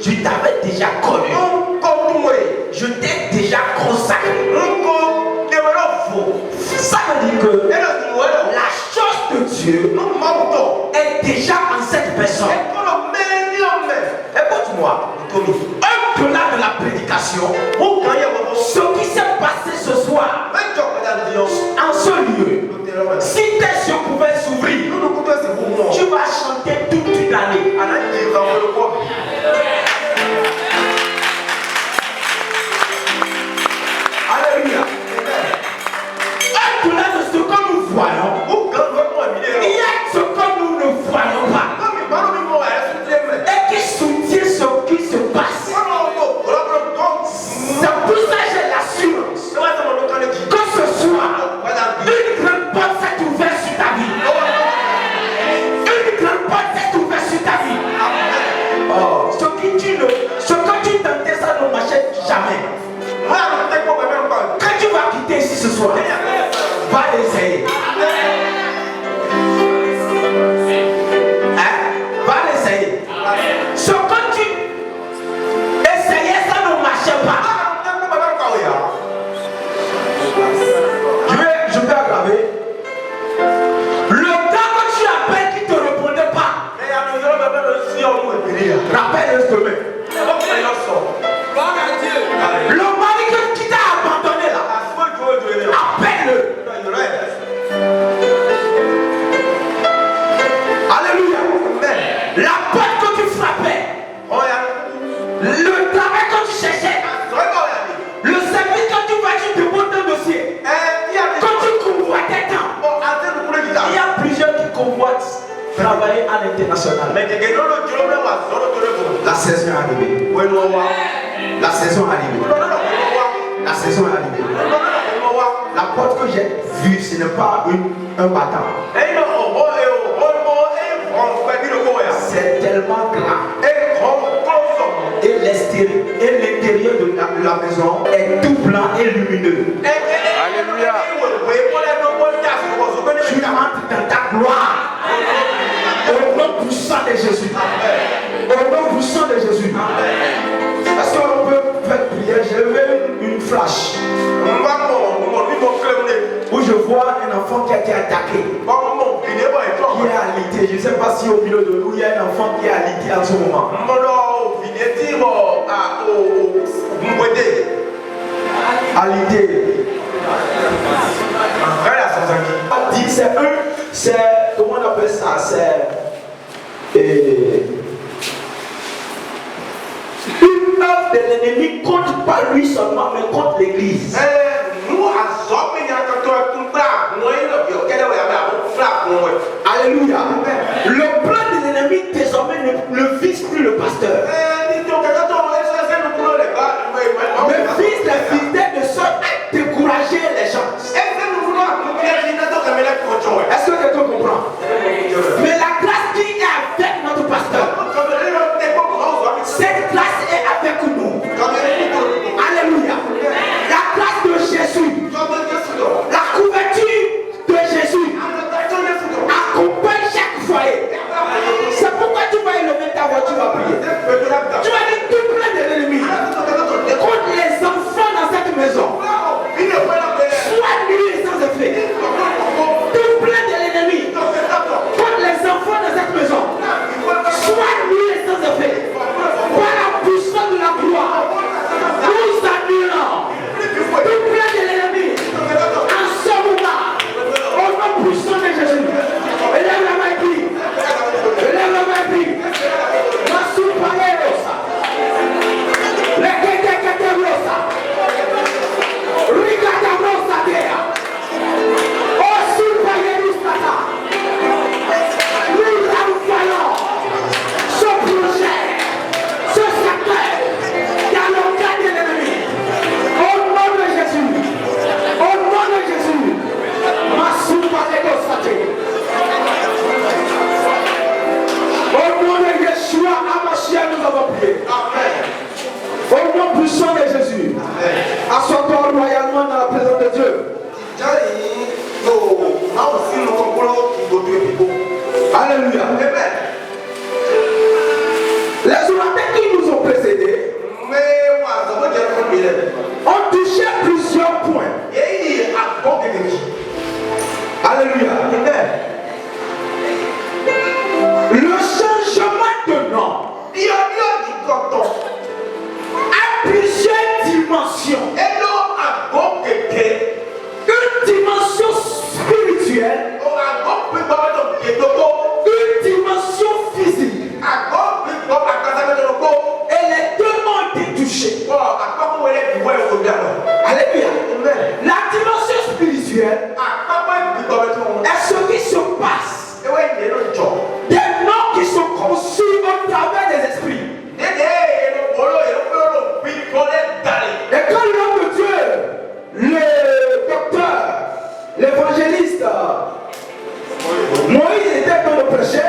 je t'avais déjà connu. Je t'ai déjà consacré. Ça veut dire que la chose de Dieu est déjà en cette personne. Écoute-moi, au-delà de la prédication, ce qui s'est passé ce soir, en ce lieu, si tes yeux pouvaient s'ouvrir, tu vas chanter toute l'année. Alléluia. Au-delà de ce que nous voyons, il y a ce que nous ne voyons pas et qui soutient ce qui se passe. C'est pour ça que j'ai l'assurance que ce soir, une grande porte s'est ouverte sur ta vie. Une grande porte s'est ouverte sur ta vie. Ce que tu tentais, ça ne marchait jamais. Quand tu vas quitter ici ce soir, va l'essayer. Va l'essayer. Ce que tu essayais, ça ne marchait pas. Je vais aggraver. Le gars que tu appelles qui ne te répondait pas, rappelle-le demain. Le mari qui t'a abandonné là, appelle-le. Alléluia. La porte que tu frappais, le travail que tu cherchais, le service que tu vas, tu déposes un dossier, que tu convoitais tant. Il y a plusieurs qui convoitent travailler à l'international. La saison est arrivée. La saison est arrivée. La saison est arrivée. La porte que j'ai vue, ce n'est pas un battant. C'est tellement grand. Et l'intérieur de la maison est tout blanc et lumineux. Alléluia. Tu entres dans ta gloire. Au nom puissant de Jésus. Au nom puissant de Jésus. Est-ce qu'on peut faire prière? J'ai eu une flash où je vois un enfant qui a été attaqué, qui est alité. Je ne sais pas si au milieu de nous il y a un enfant qui est alité en ce moment. à l'idée. C'est comment on appelle ça? C'est une œuvre de l'ennemi contre pas lui seulement, mais contre l'église. Alléluia. Le plan de l'ennemi désormais ne vise plus le pasteur. Mais vise les fidèles de sorte à décourager les gens. Est-ce que quelqu'un comprend? Mais la grâce qui est avec notre pasteur, cette grâce est avec nous. Alléluia. La grâce de Jésus, la couverture de Jésus accompagne chaque foyer. C'est pourquoi tu vas élever ta voix, tu vas prier. Tu vas dire tout plein de l'ennemi contre les enfants dans cette maison. Sois nuit sans effet. Tout plein de l'ennemi contre les enfants dans cette maison. Sois nuit sans effet. Par la puissance de la gloire, nous annulons tout plein de l'ennemi en ce moment. Au nom puissant de Jésus. Élève la main et prie. Élève la main et prie. Au nom puissant de Jésus, assois-toi royalement dans la présence de Dieu. Alléluia. Les orateurs qui nous ont précédés ont touché plusieurs points. Alléluia. Le changement de nom a plusieurs dimensions. Une dimension spirituelle, une dimension physique. Et les deux ont été touchés. Alléluia. La dimension spirituelle est ce qui se passe. Des noms qui sont conçus au travers des esprits. Et quand l'homme de Dieu, le docteur, l'évangéliste Moïse était dans le prêcher,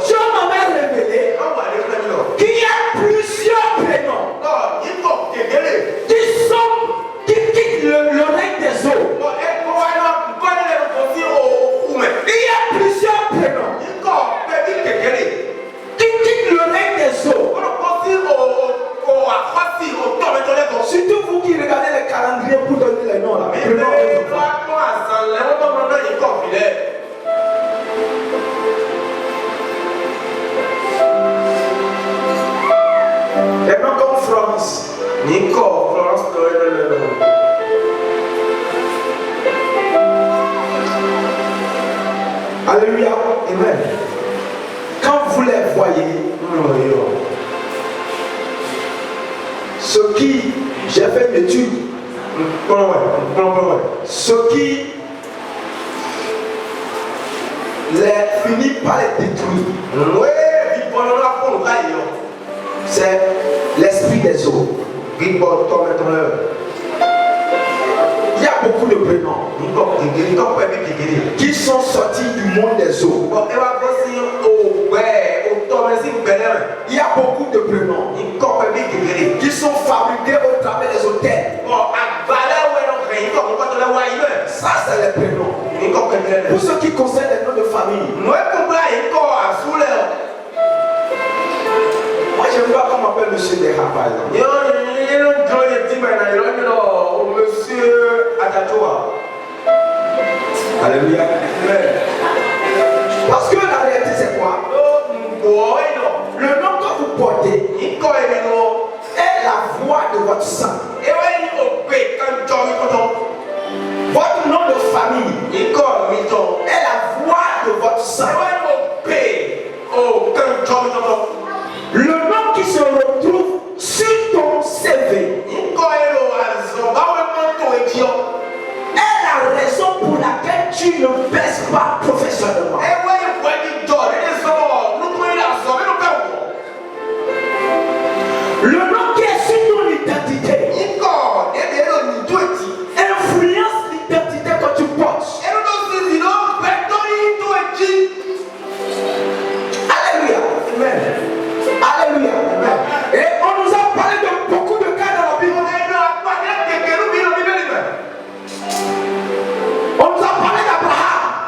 Dieu m'avait révélé qu'il y a plusieurs prénoms qui quittent l'oreille des eaux. Il y a plusieurs prénoms qui quittent l'oreille des eaux. Surtout vous qui regardez les calendriers pour donner les noms là. Les noms comme France. Alléluia. Amen. Quand vous les voyez, ce qui, j'ai fait une étude, ce qui les finit par les détruire, c'est l'esprit des eaux. Il y a beaucoup de prénoms qui sont sortis du monde des eaux. Il y a beaucoup de prénoms qui sont fabriqués au travers des hôtels. Ça, c'est les prénoms. Pour ce qui concerne les noms de famille, moi, j'aime pas qu'on m'appelle Monsieur Deha, par exemple. Monsieur Atatoa. Alléluia. Parce que la réalité, c'est quoi? Le nom que vous portez est la voix de votre Le nom qui se retrouve sur ton CV est la raison pour laquelle tu ne baisses pas professionnellement. Le nom qui est sur ton identité influence l'identité que tu portes. Alléluia. Amen. Alléluia. Amen. Et on nous a parlé de beaucoup de cas dans la Bible. On nous a parlé d'Abraham.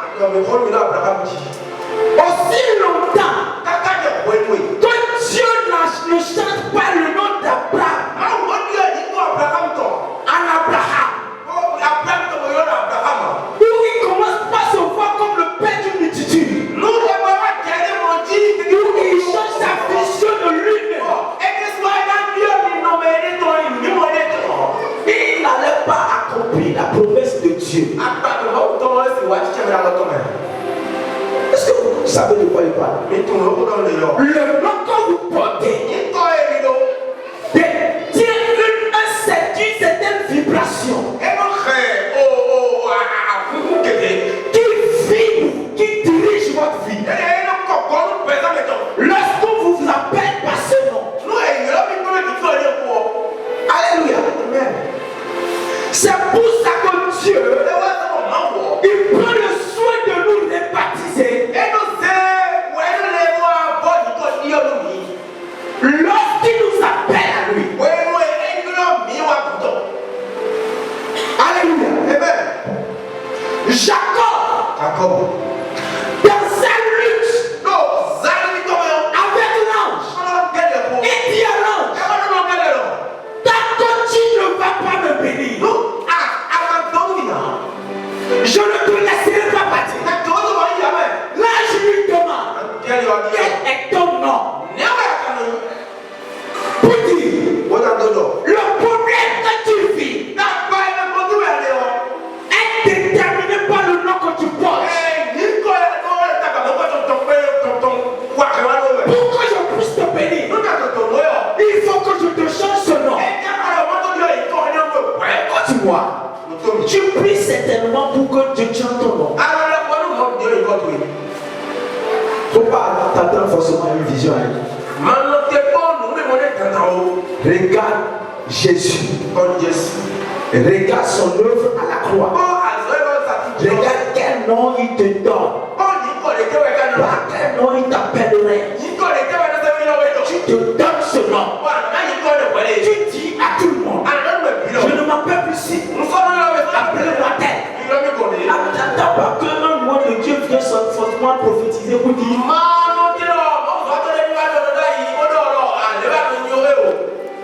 Aussi longtemps que Dieu ne change pas le nom d'Abraham en Abraham, où il commence pas à se voir comme le père d'une multitude, où il change sa vision de lui-même. Il n'allait pas accomplir la promesse de Dieu. Est-ce que vous savez de quoi il parle? Le nom que vous portez détient une certaine vibration qui vibre, qui dirige votre vie. Lorsqu'on vous appelle par ce nom, alléluia, amen. C'est pour ça que Dieu, il prend le soin de nous rebaptiser. Lorsqu'il nous appelle à lui. Alléluia, amen. Jacob, dans sa lutte avec l'ange, il dit à l'ange, tant que tu ne vas pas me bénir, je ne te laisserai pas partir. L'ange lui demande, quel est ton nom? Pour dire, le problème que tu vis est déterminé par le nom que tu portes. Pour que je puisse te bénir, il faut que je te change ce nom. Écoute-moi, tu pries certainement pour que Dieu change ton nom. Faut pas t'attendre forcément à une vision. Regarde Jésus. Regarde son œuvre à la croix. Regarde quel nom il te donne. Par quel nom il t'appellerait. Tu te donnes ce nom. Tu dis à tout le monde, je ne m'appelle plus si. Appelez-moi tel. N'attends pas que un mot de Dieu vienne forcément prophétiser pour dire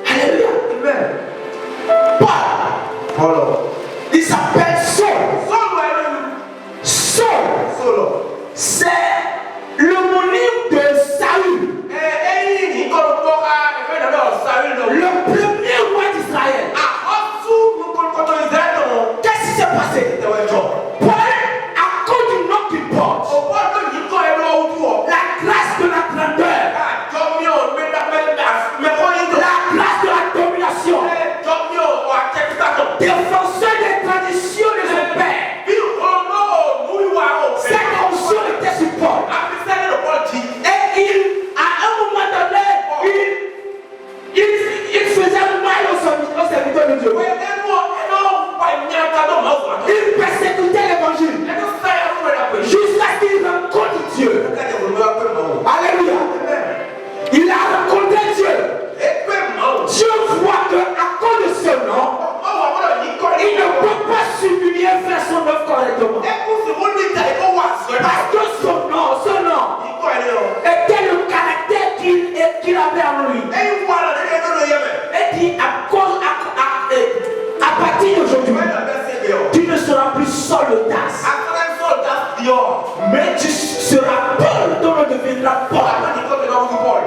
alléluia. Amen. Paul. Il s'appelle Saul. Saul. C'est l'homonyme de Saül. Le premier roi d'Israël. Qu'est-ce qui s'est passé? Paul, à cause du nom qu'il porte, la grâce de la grandeur, la grâce de la domination, défenseur des traditions de son père, cette onction était sur Paul. Et à un moment donné, il faisait mal au serviteur de Dieu. Il persécutait l'évangile jusqu'à ce qu'il rencontre Dieu. Alléluia. Il a rencontré Dieu. Dieu voit qu'à cause de ce nom, il ne peut pas s'humilier et faire son œuvre correctement. Parce que son nom était le caractère qu'il avait en lui. Et dit à partir d'aujourd'hui, tu ne seras plus Saul de Tarse, mais tu seras Paul, dont on deviendra Paul.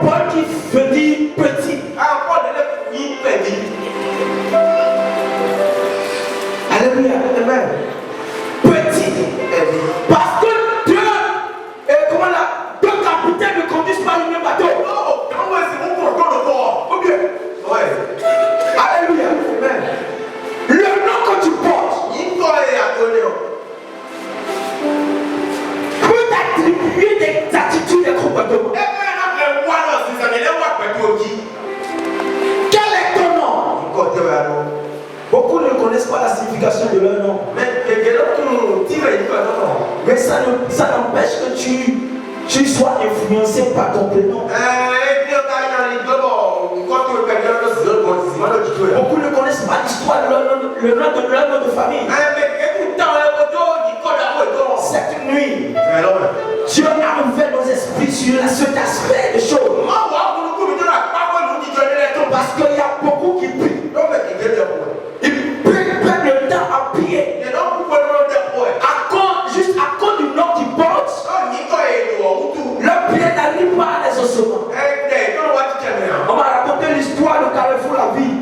Paul qui veut dire petit. Alléluia. Amen. Petit. Parce que deux capitaines ne conduisent pas le même bateau. influencé par ton prénom. Beaucoup ne connaissent pas l'histoire de leur nom de famille. Cette nuit, Dieu a ouvert nos esprits sur cet aspect des choses. Parce qu'il y a beaucoup qui prient. Ils prennent le temps à prier. Juste à cause du nom qu'ils portent, leur prière n'arrive pas à les ossements. On m'a raconté l'histoire de Carrefour la vie.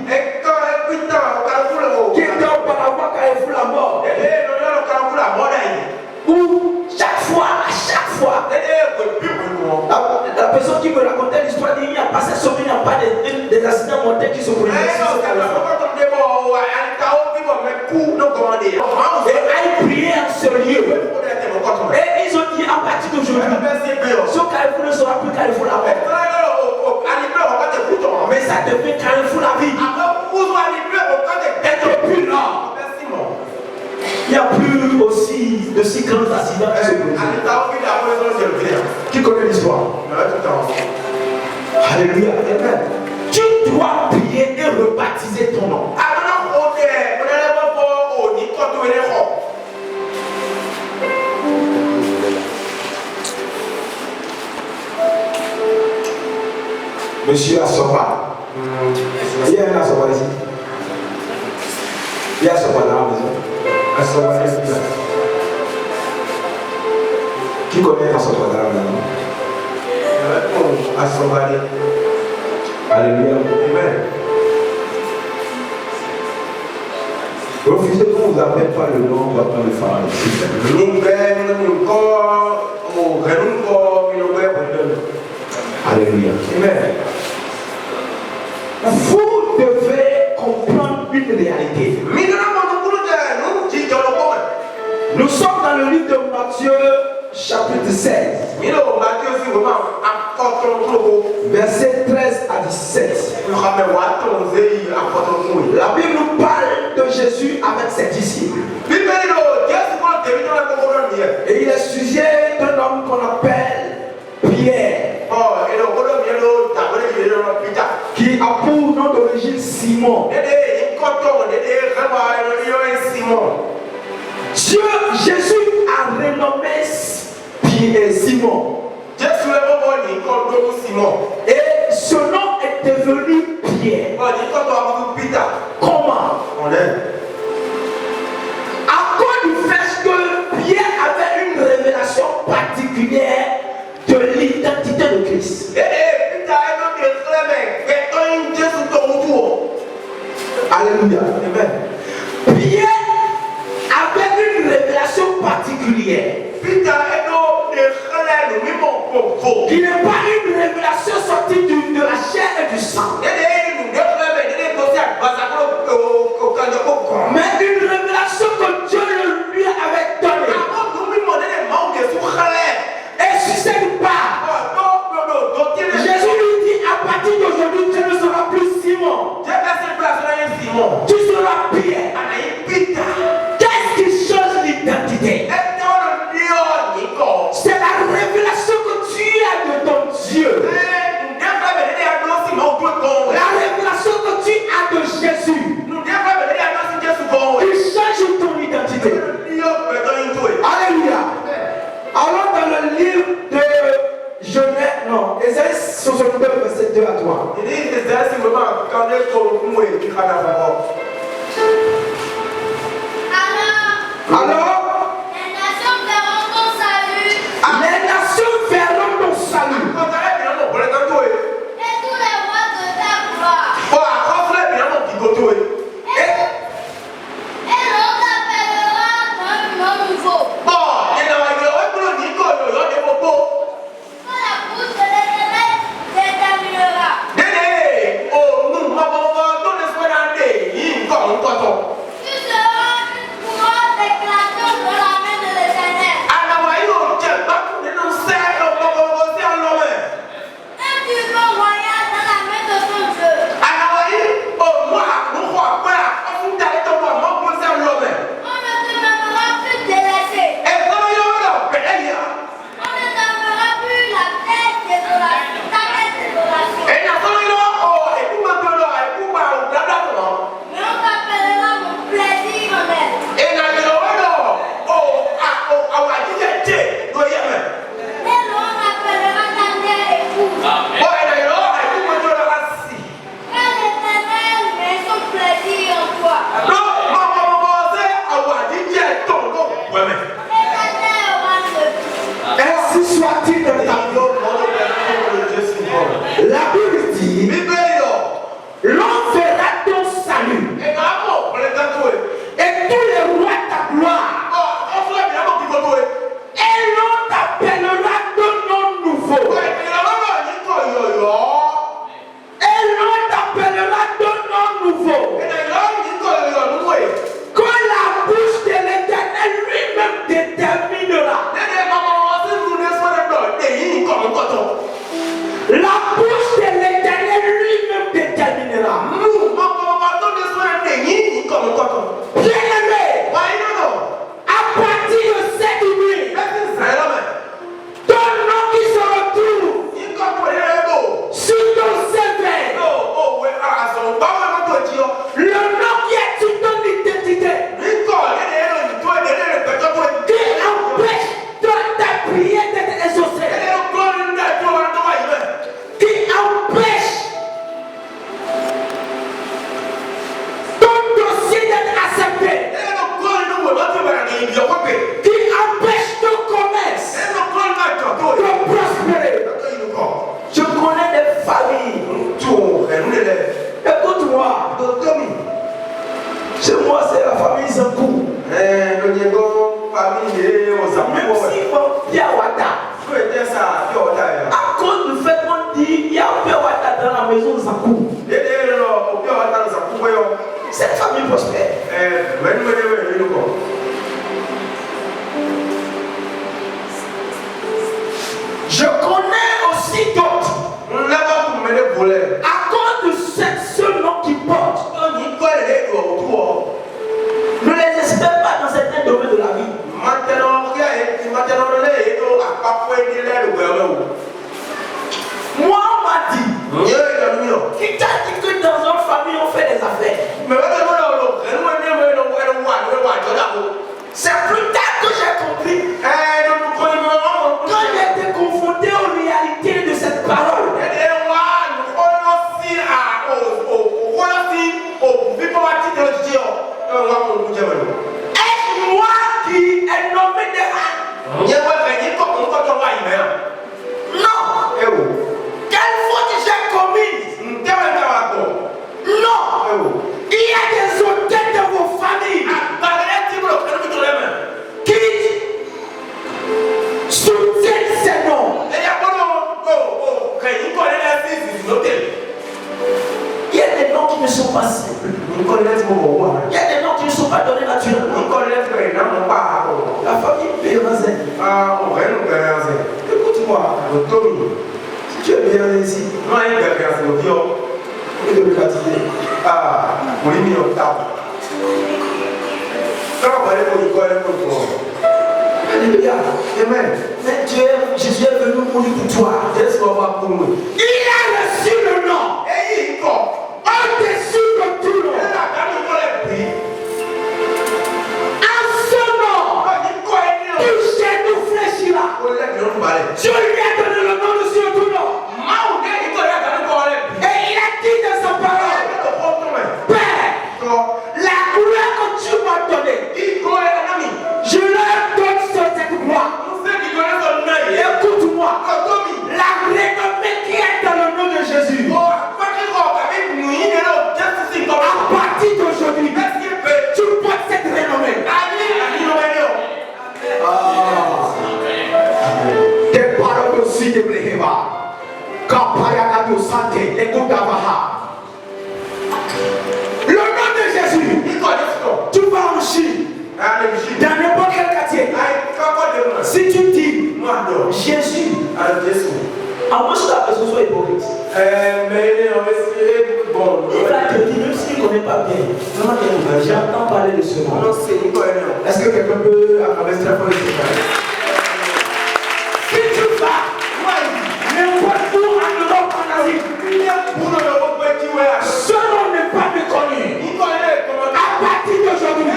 Qui était auparavant Carrefour la mort. Où chaque fois, la personne qui me racontait l'histoire dit il n'y a pas cette somme, il n'y a pas des accidents mortels qui se produisent. Et elle priait en ce lieu. Et ils ont dit à partir d'aujourd'hui, ce Carrefour ne sera plus Carrefour la mort. Mais ça devient Carrefour la vie. Et depuis là, il n'y a plus aussi de si grands accidents qui se produisent. Qui connaît l'histoire? Alléluia. Amen. Tu dois prier et rebaptiser ton nom. Monsieur Assoba. Il y a un Assoba ici. Il y a Assoba dans la maison. Assoba est là. Qui connaît Assoba dans la maison? Assoba. Alléluia. Amen. Refusez qu'on vous appelle pas le nom de votre femme. Alléluia. Amen. Vous devez comprendre une réalité. Nous sommes dans le livre de Matthieu, chapitre 16. Versets 13 à 17. La Bible nous parle de Jésus avec ses disciples. Et il est sujet d'un homme qu'on appelle Pierre, qui a pour nom d'origine Simon. Dieu, Jésus a renommé Simon. Et ce nom est devenu Pierre. Comment? À cause du fait que Pierre avait une révélation particulière de l'identité de Christ. Alléluia. Amen. Pierre avait une révélation particulière. Qui n'est pas une révélation sortie de la chair et du sang. Mais une révélation que Dieu lui avait donnée. Et sur cette part, Jésus lui dit à partir d'aujourd'hui, tu ne seras plus Simon. Tu seras Pierre. Qu'est-ce qui change l'identité? C'est la révélation que tu as de ton Dieu. La révélation que tu as de Jésus. Il change ton identité. Alléluia. Alors dans le livre de Genèse, non, Ésaïe 62, verset 2 à 3. Alors, les nations verront ton salut. Les nations verront ton salut. Et tous les rois de ta gloire. Et l'on t'appellera d'un nom nouveau. Quand la bouche de l'Éternel déterminera. son plaisir en toi. Ainsi soit-il dans ta vie. La Bible dit, l'homme verra ton salut et tous les rois ta gloire. Et l'on t'appellera de nom nouveau. Et l'on t'appellera de nom nouveau. Que la bouche de l'Éternel lui-même déterminera. La bouche de l'Éternel lui-même déterminera. Bien-aimé, à partir de cette nuit, ton nom qui se retrouve sur ton CV, le nom qui est sur ton identité, qui empêche ta prière d'être exaucée, qui empêche ton dossier d'être accepté, qui empêche ton commerce de prospérer. Je connais des familles. Écoute-moi. Chez moi, c'est la famille Zankou. Même si mon Piawata, à cause du fait qu'on dit il y a Piawata dans la maison de Zankou, cette famille prospère. Je connais aussi d'autres. À cause de ce nom qui porte, ne les espère pas dans certains domaines de la vie. Moi, on m'a dit, qui t'a dit que dans une famille on fait des affaires. C'est plus tard que j'ai compris. Quand j'ai été confronté aux réalités de cette parole. Est-ce moi qui ai nommé des ânes? Non. Quelle faute j'ai commise? Non. Il y a des hôtels de vos familles qui soutiennent ces noms. Il y a des noms qui ne sont pas simples. Il y a des noms qui ne sont pas donnés naturellement. La famille Bérazin. Écoute-moi. Si tu es bien ici, Alléluia. Amen. Mais Jésus est venu mourir pour toi. Il a reçu le nom. Au-dessus de tout nom. En ce nom, tout genou fléchira. Dieu lui a donné le nom dessus de tout nom. Et il a dit dans sa parole, Père, la gloire que tu m'as donnée, je leur donne cette gloire. Écoute-moi, la renommée qui est dans le nom de Jésus, à partir d'aujourd'hui, tu portes cette renommée. Des paroles aussi de Brehema. Kapayakato Santé, écoute Avaha. Le nom de Jésus, tu vas en Chine, dans n'importe quel quartier. Si tu dis Jésus, à moins que la personne soit hypocrite, il va te dire, même s'il ne connaît pas bien, j'entends parler de ce nom. Est-ce que quelqu'un peut accompagner très fort? Si tu vas n'importe où en Europe, en Asie, ce nom n'est pas méconnu. À partir d'aujourd'hui,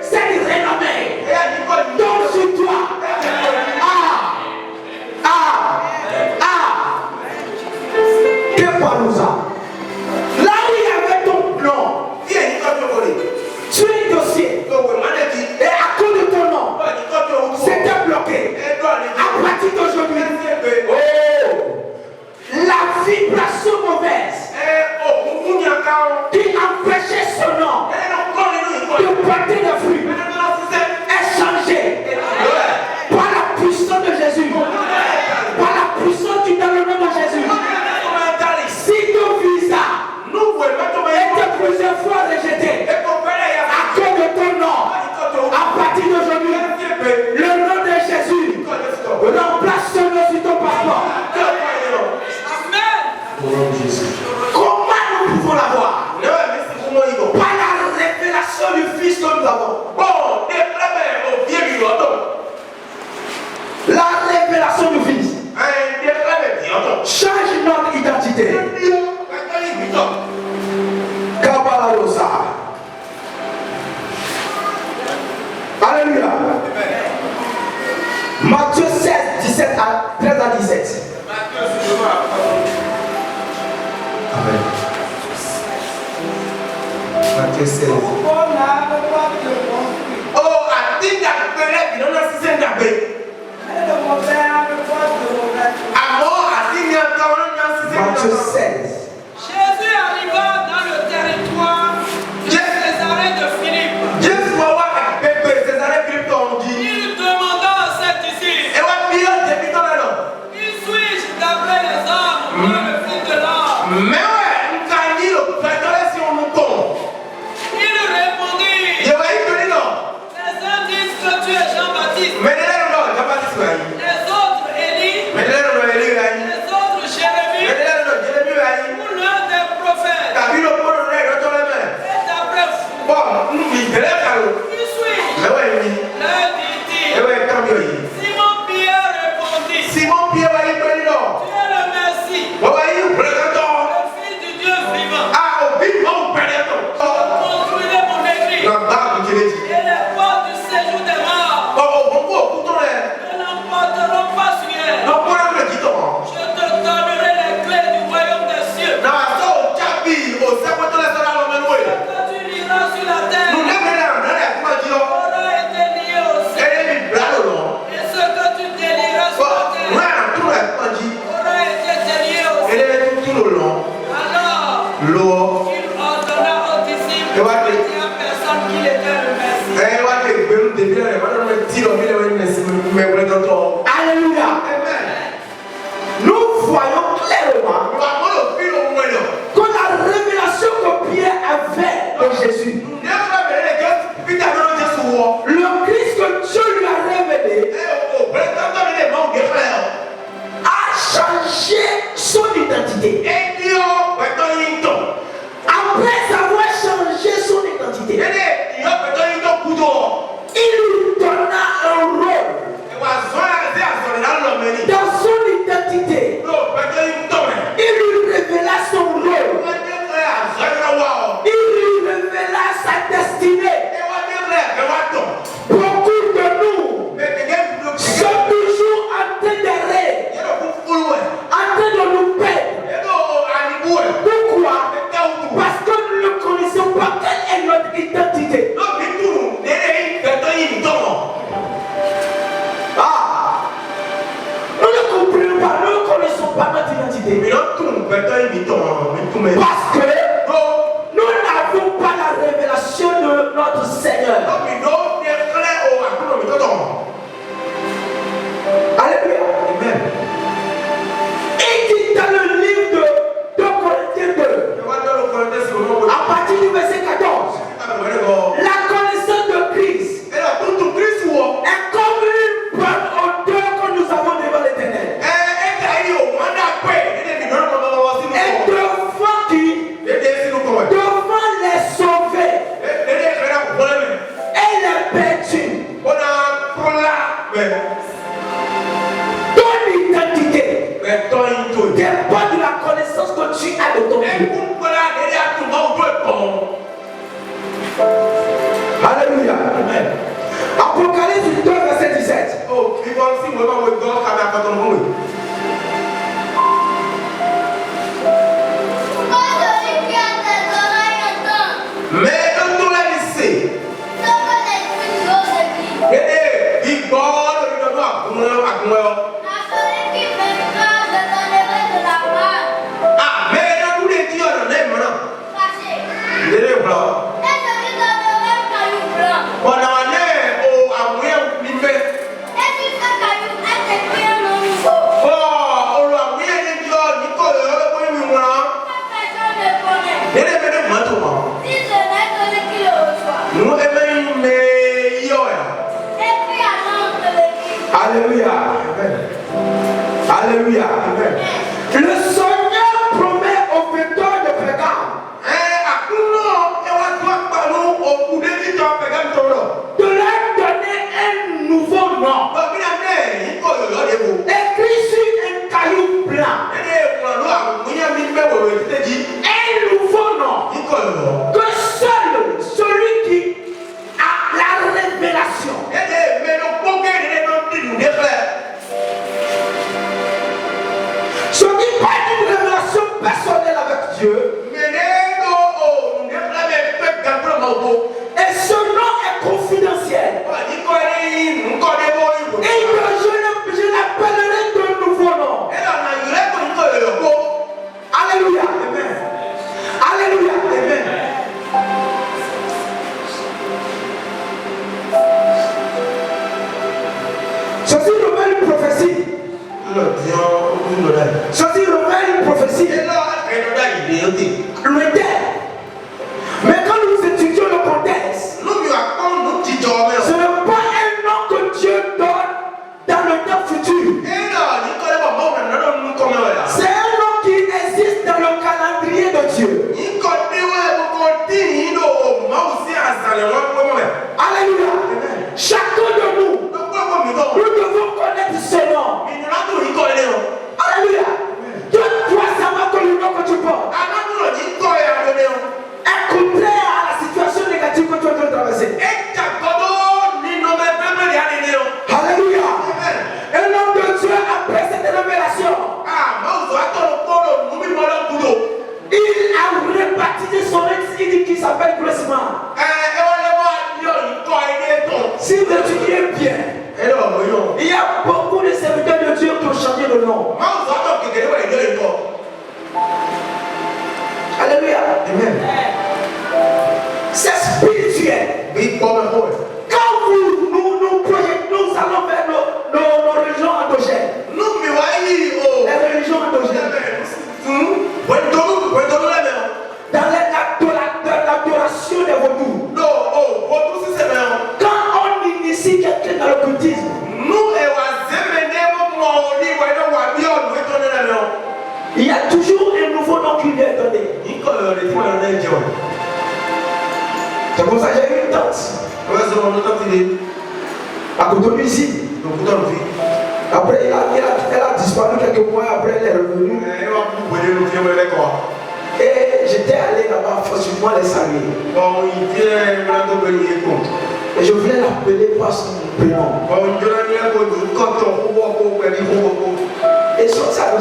cette renommée tombe sur toi. Que Parousa. Là où il y avait ton nom, sur un dossier, et à cause de ton nom, c'était bloqué. À partir d'aujourd'hui, la vibration mauvaise qui empêchait son nom de porter des fruits est changée par la puissance de Jésus, par la puissance du dans le nom de Jésus. Si ton visa était plusieurs fois rejeté à cause de ton nom, à partir d'aujourd'hui, le nom de Jésus remplace son nom sur ton passeport. Comment nous pouvons l'avoir? Par la révélation du Fils que nous avons. La révélation du Fils change notre identité. Kabaladosa. Alléluia. Matthieu 16, 17 à 13 à 17. Amen. Matthieu 16. Matthieu 16. Jésus arriva dans le territoire de Césarée de Philippe. Il demanda à ses disciples: Qui suis-je d'après les hommes, moi le Fils de l'homme? Il répondit: Les uns disent que tu es Jean-Baptiste, les autres Élie, les autres Jérémie, ou l'un des prophètes. Et d'après vous, qui suis-je? L'un dit-il. Simon-Pierre répondit: Tu es le Messie, le Fils du Dieu vivant. Construisez mon église, et les portes du séjour des morts ne l'emporteront pas sur elle. Je te donnerai les clés du royaume des cieux. Que tu liras sur la terre aura été lié au ciel, et ce que tu délieras sur la terre aura été délié au ciel. Alors, il ordonna aux disciples de dire à personne qu'il était le Messie. Alléluia. Nous voyons clairement que la révélation que Pierre avait de Jésus, le Christ que Dieu lui a révélé, a changé son identité. Après avoir changé son identité, il lui donna un rôle dans son identité. Il lui révéla son rôle. Il lui révéla sa destinée. Beaucoup de nous sont toujours en train d'errer, en train de nous perdre. Pourquoi? Parce que nous ne connaissons pas quelle est notre identité. Nous ne comprenons pas, nous ne connaissons pas notre identité. Parce que nous n'avons pas la révélation de notre Seigneur. Alléluia. Amen. Il dit dans le livre de 2 Corinthiens 2, à partir du verset 14, la connaissance de Christ est comme une bonne odeur que nous avons devant l'Éternel. Et devant qui? Devant les sauvés et les perdus. Ton identité dépend de la connaissance que tu as de ton Dieu. Alléluia. Amen. Apocalypse 2, verset 17. s'appelle Graceman. Si vous étudiez bien, il y a beaucoup de serviteurs de Dieu qui ont changé de nom. Alléluia. Amen. C'est spirituel. Quand nous projetons, nous allons vers nos religions endogènes. Les religions endogènes. Dans l'adoration des vautours. Quand on initie quelqu'un dans l'occultisme, il y a toujours un nouveau nom qui lui est donné. C'est pour ça que j'ai eu une tante. À côté de ici. Après, elle a disparu quelques mois après, elle est revenue. Et j'étais allé là-bas, forcément les saluer. Et je voulais l'appeler par son prénom. Et son salut,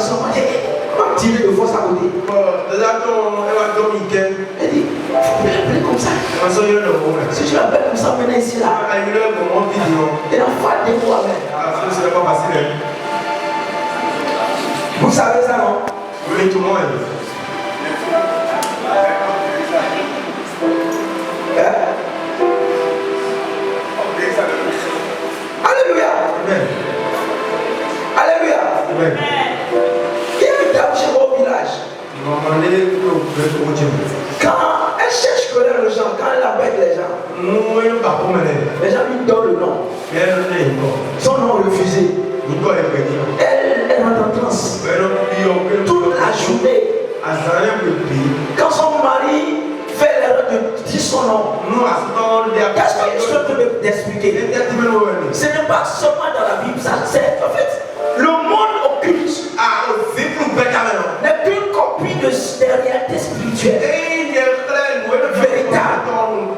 on m'a tiré de force à côté. Elle dit, il faut l'appeler comme ça. Si tu l'appelles comme ça, venez ici là. Et l'enfant des fois même. Vous savez ça, non? Oui, tout le monde. Alléluia. Amen. Alléluia. Amen. Il y a une dame chez moi au village. Quand elle cherche connaître les gens, quand elle appelle les gens lui donnent le nom. Son nom refusé. Elle rentre en transe. Toute la journée. Quand son mari fait l'erreur de dire son nom, qu'est-ce que je suis en train d'expliquer? Ce n'est pas seulement dans la Bible, ça c'est en fait le monde occulte n'est qu'une copie de réalités spirituelles véritables.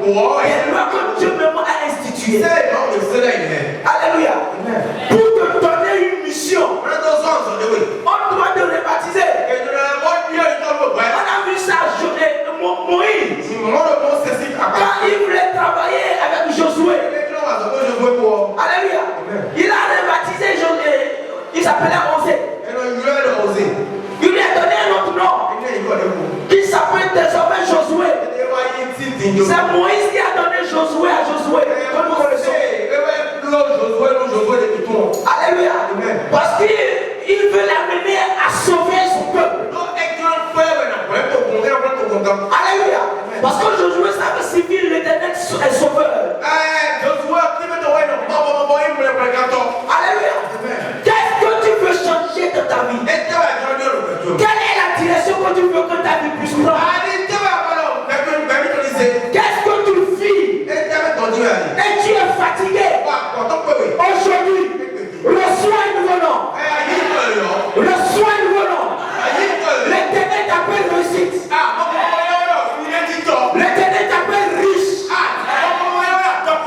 Et loi que Dieu même a instituée. Alléluia. Pour te donner une mission, on doit te rebaptiser. On a vu ça, Moïse. Quand il voulait travailler avec Josué. Alléluia. Il a rebaptisé Josué. Il s'appelait Osée. Il lui a donné un autre nom. Qui s'appelle désormais Josué. C'est Moïse qui a donné Josué à Josué. Comme nous connaissons. Alléluia. Parce qu'il veut l'amener à sauver son peuple. Alléluia. Parce que Josué savait civil l'éternel est sauveur. Alléluia. Qu'est-ce que tu veux changer de ta vie? Quelle est la direction que tu veux que ta vie puisse prendre? Qu'est-ce que tu vis? Et tu es fatigué. Aujourd'hui, reçois un nouveau nom. Reçois un nouveau nom. L'éternel t'appelle réussite. L'éternel t'appelle riche.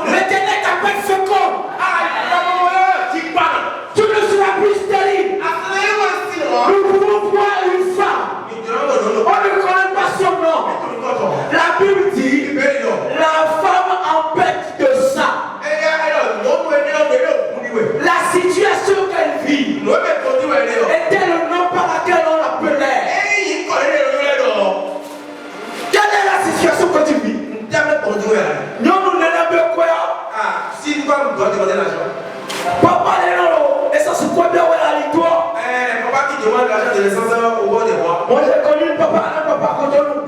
L'éternel t'appelle fécond. Tu ne seras plus stérile. Nous pouvons voir une femme. On ne connaît pas son nom. La Bible dit la femme en bête de sang. La situation qu'elle vit était le nom par laquelle on l'appelait. Quelle est la situation que tu vis? Non, nous ne l'aimons quoi? Si une femme doit demander l'argent. Papa, non. Et ça, c'est quoi bien la victoire? Papa qui demande l'argent de naissance au bord des bois. Moi, j'ai connu un papa contre nous.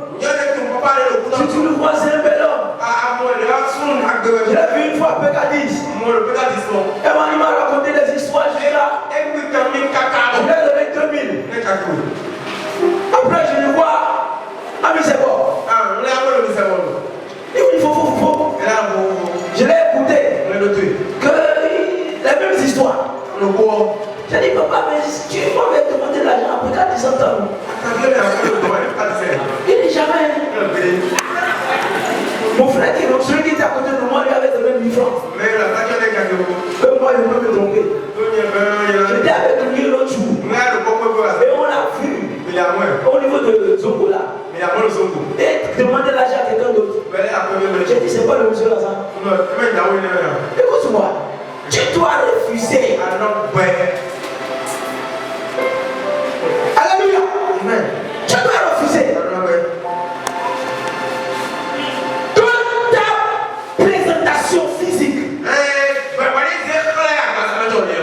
Si tu le vois, c'est un bel homme. Je l'ai vu une fois à Pécadis. Et il m'a raconté des histoires jusqu'à. Je lui ai donné 2000. Après, je le vois. Ah, mais c'est bon. Il faut. Je l'ai écouté. Que les mêmes histoires. J'ai dit, papa, mais tu m'avais demandé l'argent après 4 ans. Il dit jamais. Mon frère, celui qui était à côté de moi, lui avait donné 1000 francs. Moi, je peux me tromper. J'étais avec lui l'autre jour. Et on l'a vu au niveau de Zongola. Et demander l'argent à quelqu'un d'autre. J'ai dit, c'est pas le monsieur là, ça. Écoute-moi, tu dois refuser. Alléluia. Amen. Tu dois refuser. Toute ta présentation physique,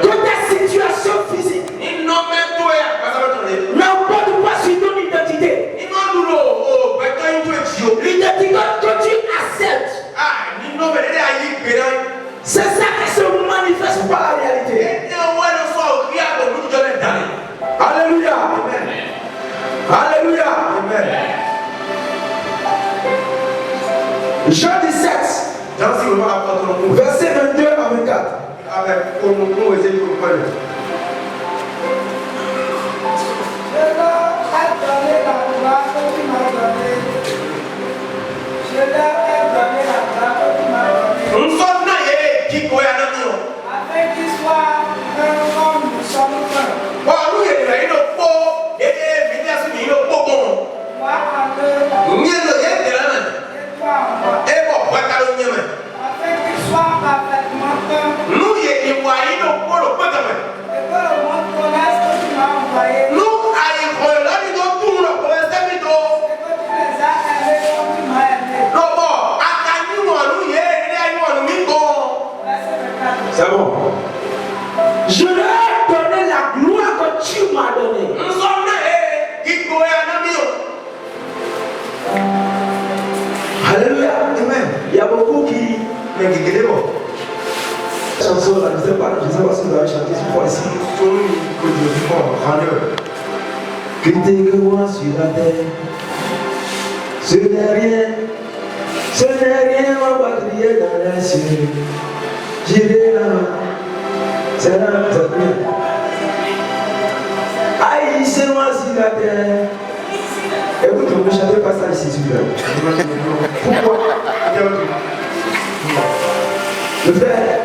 toute ta situation physique, n'emporte pas sur ton identité. L'identité que tu acceptes, c'est ça qui se manifeste par la réalité. Alléluia. Alléluia. Jean 17, verset 22 à 24. Je leur ai donné la grâce que tu m'as donnée. Afin qu'ils soient un comme nous sommes un. Moi en eux, et toi en moi. Afin qu'ils soient parfaitement un. Et que le monde connaisse que tu m'as envoyé. Et que tu les as aimés comme tu m'as aimé. C'est bon. Je leur ai donné la gloire que tu m'as donnée. Alléluia. Amen. Il y a beaucoup qui. Chanson là, je ne sais pas si vous avez chanté cette fois-ci. Que t'es que moi sur la terre. Ce n'est rien, on va crier dans les cieux. J'irai là-bas, c'est là, c'est bien. Aïe, c'est moi sur la terre. Écoute, on ne chante pas ça ici, s'il vous plaît. Pourquoi? Le frère,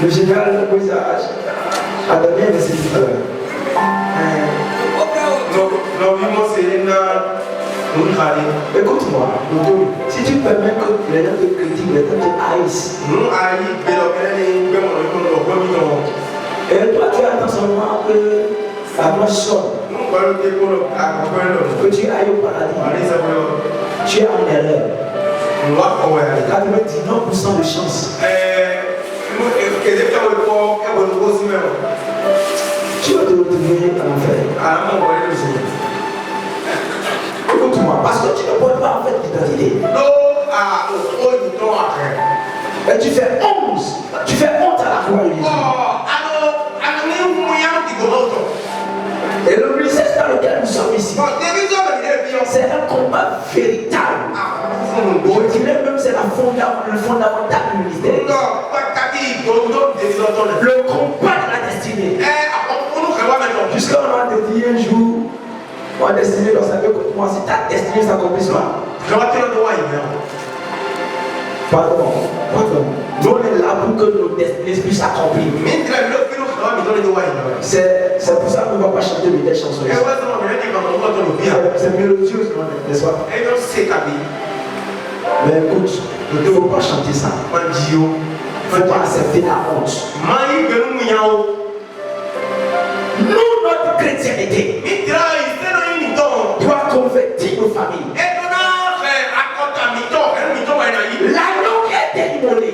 le général Moïse a donné un verset. Écoute-moi, si tu permets que les gens te critiquent, les gens te haïssent, et toi tu attends seulement que la voix sonne, que tu ailles au paradis, tu es en erreur. 99% de chance. Tu vas te retrouver en enfer. Écoute-moi, parce que tu ne portes pas en fait l'identité. Et tu fais honte à la croix de Jésus. Et le ministère dans lequel nous sommes ici, c'est un combat véritable. Je dirais même c'est le fondamental du ministère. Le combat de la destinée. Jusqu'à on va te dire un jour, ma destinée doit savoir que moi, si ta destinée s'accomplit là. Pardon. Nous on est là pour que nos destinées puissent s'accomplir. C'est pour ça qu'on ne va pas chanter des chansons. C'est mélodieux, n'est-ce pas? Mais écoute, il ne faut pas chanter ça. Il ne faut pas accepter la honte. Nous, notre chrétienté doit convertir nos familles. L'agneau qui est immolé,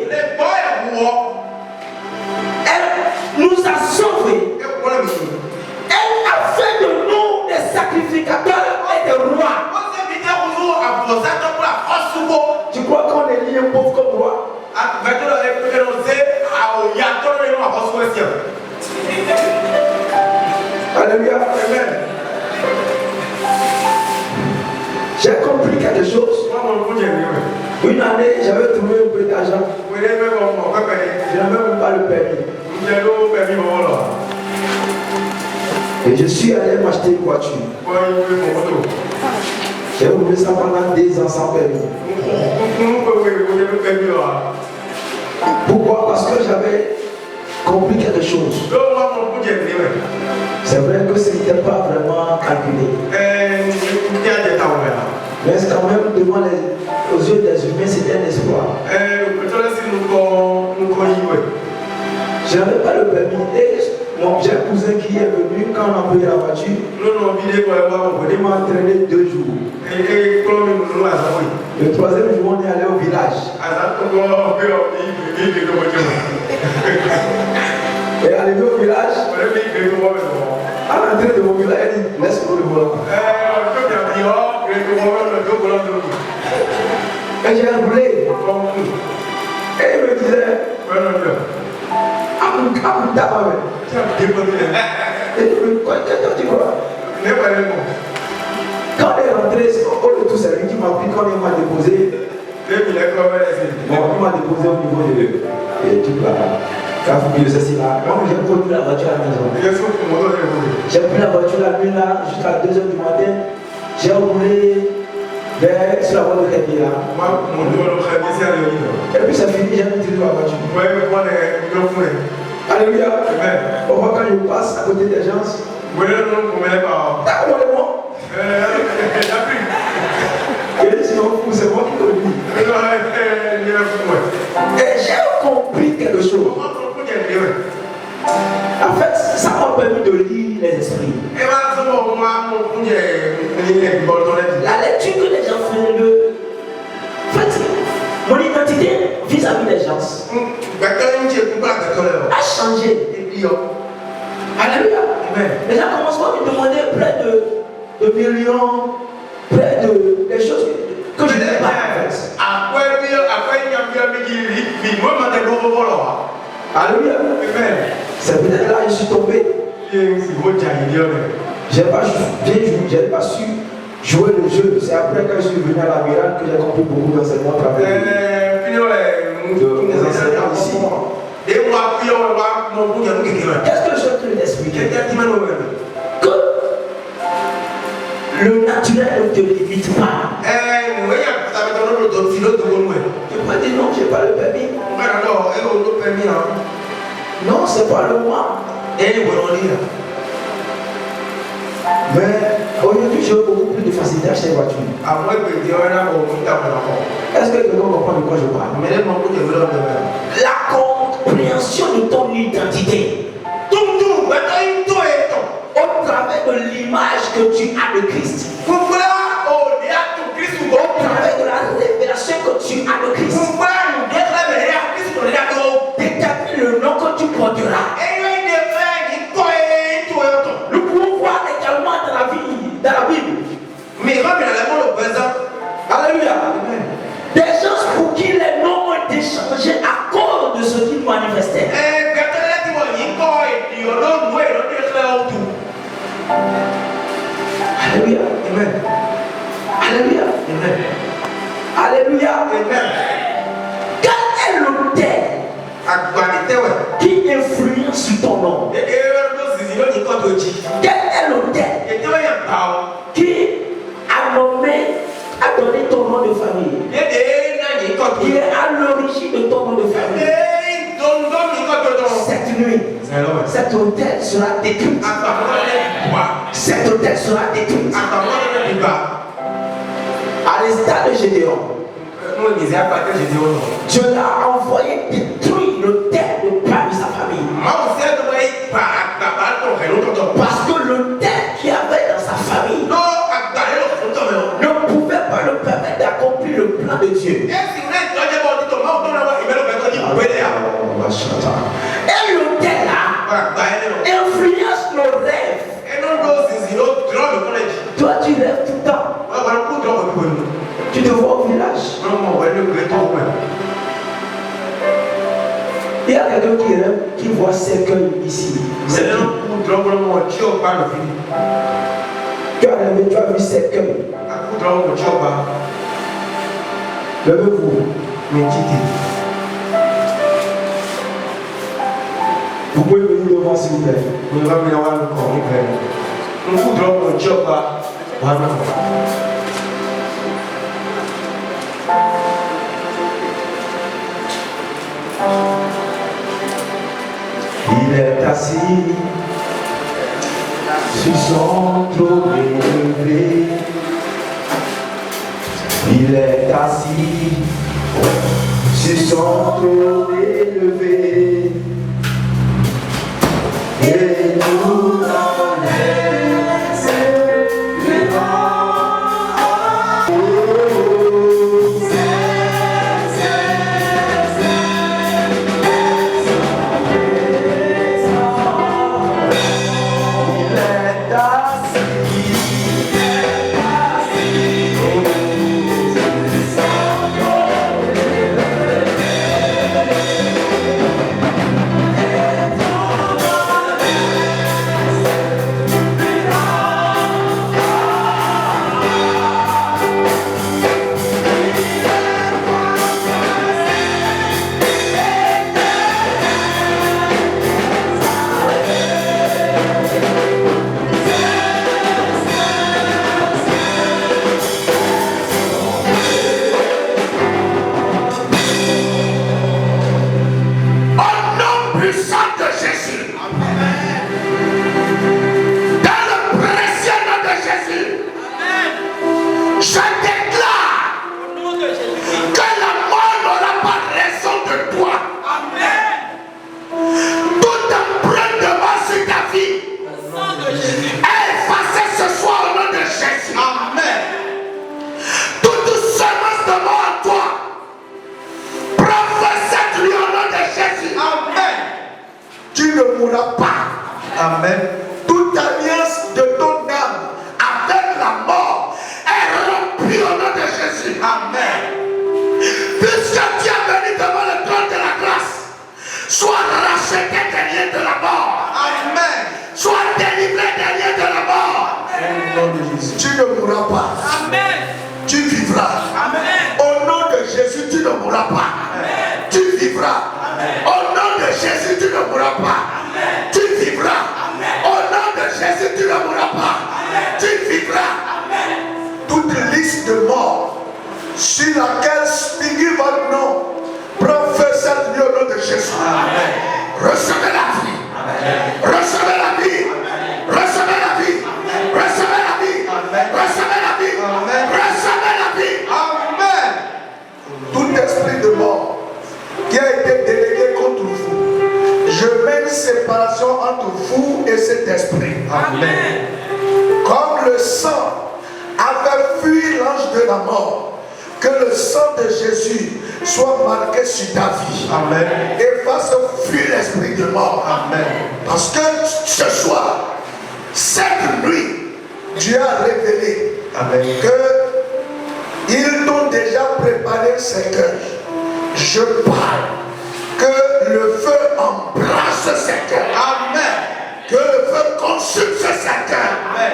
elle nous a sauvés. Elle a fait de nous des sacrificateurs et des rois. Tu crois qu'on est lié pauvre comme roi? Alléluia. Amen. J'ai compris quelque chose. Une année, j'avais trouvé un peu d'argent. Je n'avais même pas le permis. Et je suis allé m'acheter une voiture. J'ai roulé ça pendant 2 ans sans permis. Pourquoi? Parce que j'avais compris quelque chose. C'est vrai que ce n'était pas vraiment calculé. Mais quand même, devant aux yeux des humains, c'était un espoir. Je n'avais pas le permis. Et j'ai un cousin qui est venu quand on a payé la voiture. Il m'a entraîné 2 jours. Le 3e jour, on est allé au village. Et arrivé au village, à l'entrée de mon village, il dit laisse-moi le volant. Et j'ai roulé. Et il me disait quand on est rentré, au retour, c'est lui qui m'a pris quand il m'a déposé. Bon, il m'a déposé au niveau de tout là. Quand il me dit là, j'ai conduit la voiture à la maison. J'ai pris la voiture la nuit là, jusqu'à 2h du matin. J'ai roulé sur la voie de Rémi là. Et puis ça finit, j'ai tiré la voiture. Alléluia. On voit quand je passe à côté des gens. Et sinon, c'est moi qui conduis. Et j'ai compris quelque chose. En fait, ça m'a permis de lire les esprits. La lecture que les gens font en fait, mon identité vis-à-vis des gens a changé. Alléluia. Les gens commencent à me demander près de millions, près de des choses que je ne sais pas. Alléluia. C'est peut-être là que je suis tombé. J'ai pas bien joué, j'ai pas su jouer le jeu. C'est après que je suis venu à la miracle que j'ai compris beaucoup d'enseignements à travers les enseignants ici. Qu'est-ce que je suis en train d'expliquer? Que le naturel ne te limite pas. Tu peux dire non, je n'ai pas le permis. Non, c'est pas le moi. Mais aujourd'hui, j'ai beaucoup plus de facilité à acheter une voiture. Est-ce que quelqu'un comprend de quoi je parle? La compréhension de ton identité au travers de l'image que tu as de Christ, au travers de la révélation que tu as de Christ, détermine le nom que tu porteras. Nous pouvons voir également dans la Bible. Alléluia. Des gens pour qui les noms ont été changés à cause de ce qu'ils manifestaient. Alléluia. Amen. Alléluia. Amen. Alléluia. Amen. Quel est l'autel qui influence sur ton nom? Quel est l'autel qui a donné ton nom de famille, qui est à l'origine de ton nom de famille? Cette nuit, cet autel sera détruit. Cet autel sera détruit. À l'instar de Gédéon, Dieu l'a envoyé détruire l'autel de père de sa famille. Parce que l'autel qui avait dans sa famille ne pouvait pas le permettre d'accomplir le plan de Dieu. Et l'autel là influence nos rêves. Toi tu rêves tout le temps. Tu te vois au village. Il y a quelqu'un qui rêve, qui voit cercueil ici. Tu as rêvé, tu as vu cercueil. Levez-vous, méditez. Vous pouvez venir devant s'il vous plaît. Il est assis sur son trône élevé. son trône élevé. Et nous en laisse le vent. Amen. Toute alliance de ton âme avec la mort est rompue au nom de Jésus. Amen. Puisque tu es venu devant le trône de la grâce, sois racheté des liens de la mort. Amen. Sois délivré des liens de la mort. Au nom de Jésus. Tu ne mourras pas. Amen. Tu vivras. Amen. Au nom de Jésus, tu ne mourras pas. Amen. Tu vivras. Amen. Au nom de Jésus, tu ne mourras pas. Amen. Tu vivras. Amen. Au nom de Jésus, tu ne mourras pas. Amen. Tu vivras. Amen. Toute liste de morts sur laquelle figure votre nom, professez-le au nom de Jésus. Amen. Recevez la vie. Amen. Recevez la vie. Amen. Recevez la vie. Amen. Recevez la vie. Amen. Recevez la vie. Amen. Recevez la vie. Amen. Tout esprit de mort qui a été délégué contre vous, je mets une séparation entre vous et cet esprit. Amen. Comme le sang avait fui l'ange de la mort, que le sang de Jésus soit marqué sur ta vie. Amen. Et fasse fuir l'esprit de mort. Amen. Parce que ce soir, cette nuit, Dieu a révélé que ils t'ont déjà préparé un cercueil. Je parle que le feu embrasse ce cercueil. Amen. Que le feu consume ce cercueil. Amen.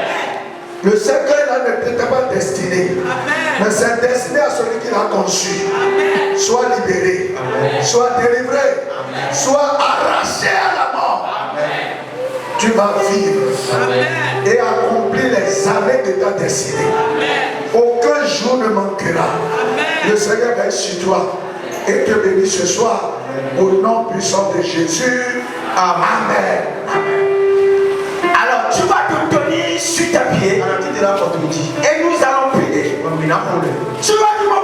Le cercueil là n'était pas destiné. Amen. Mais c'est destiné à celui qui l'a conçu. Amen. Sois libéré. Amen. Sois délivré. Amen. Sois arraché à la mort. Amen. Tu vas vivre. Amen. Et accomplir les années de ta destinée. Amen. Aucun jour ne manquera. Amen. Le Seigneur va être sur toi et te bénir ce soir. Amen. Au nom puissant de Jésus. Amen. Amen. Alors tu vas te tenir sur tes pieds et nous allons prier. Tu vas dire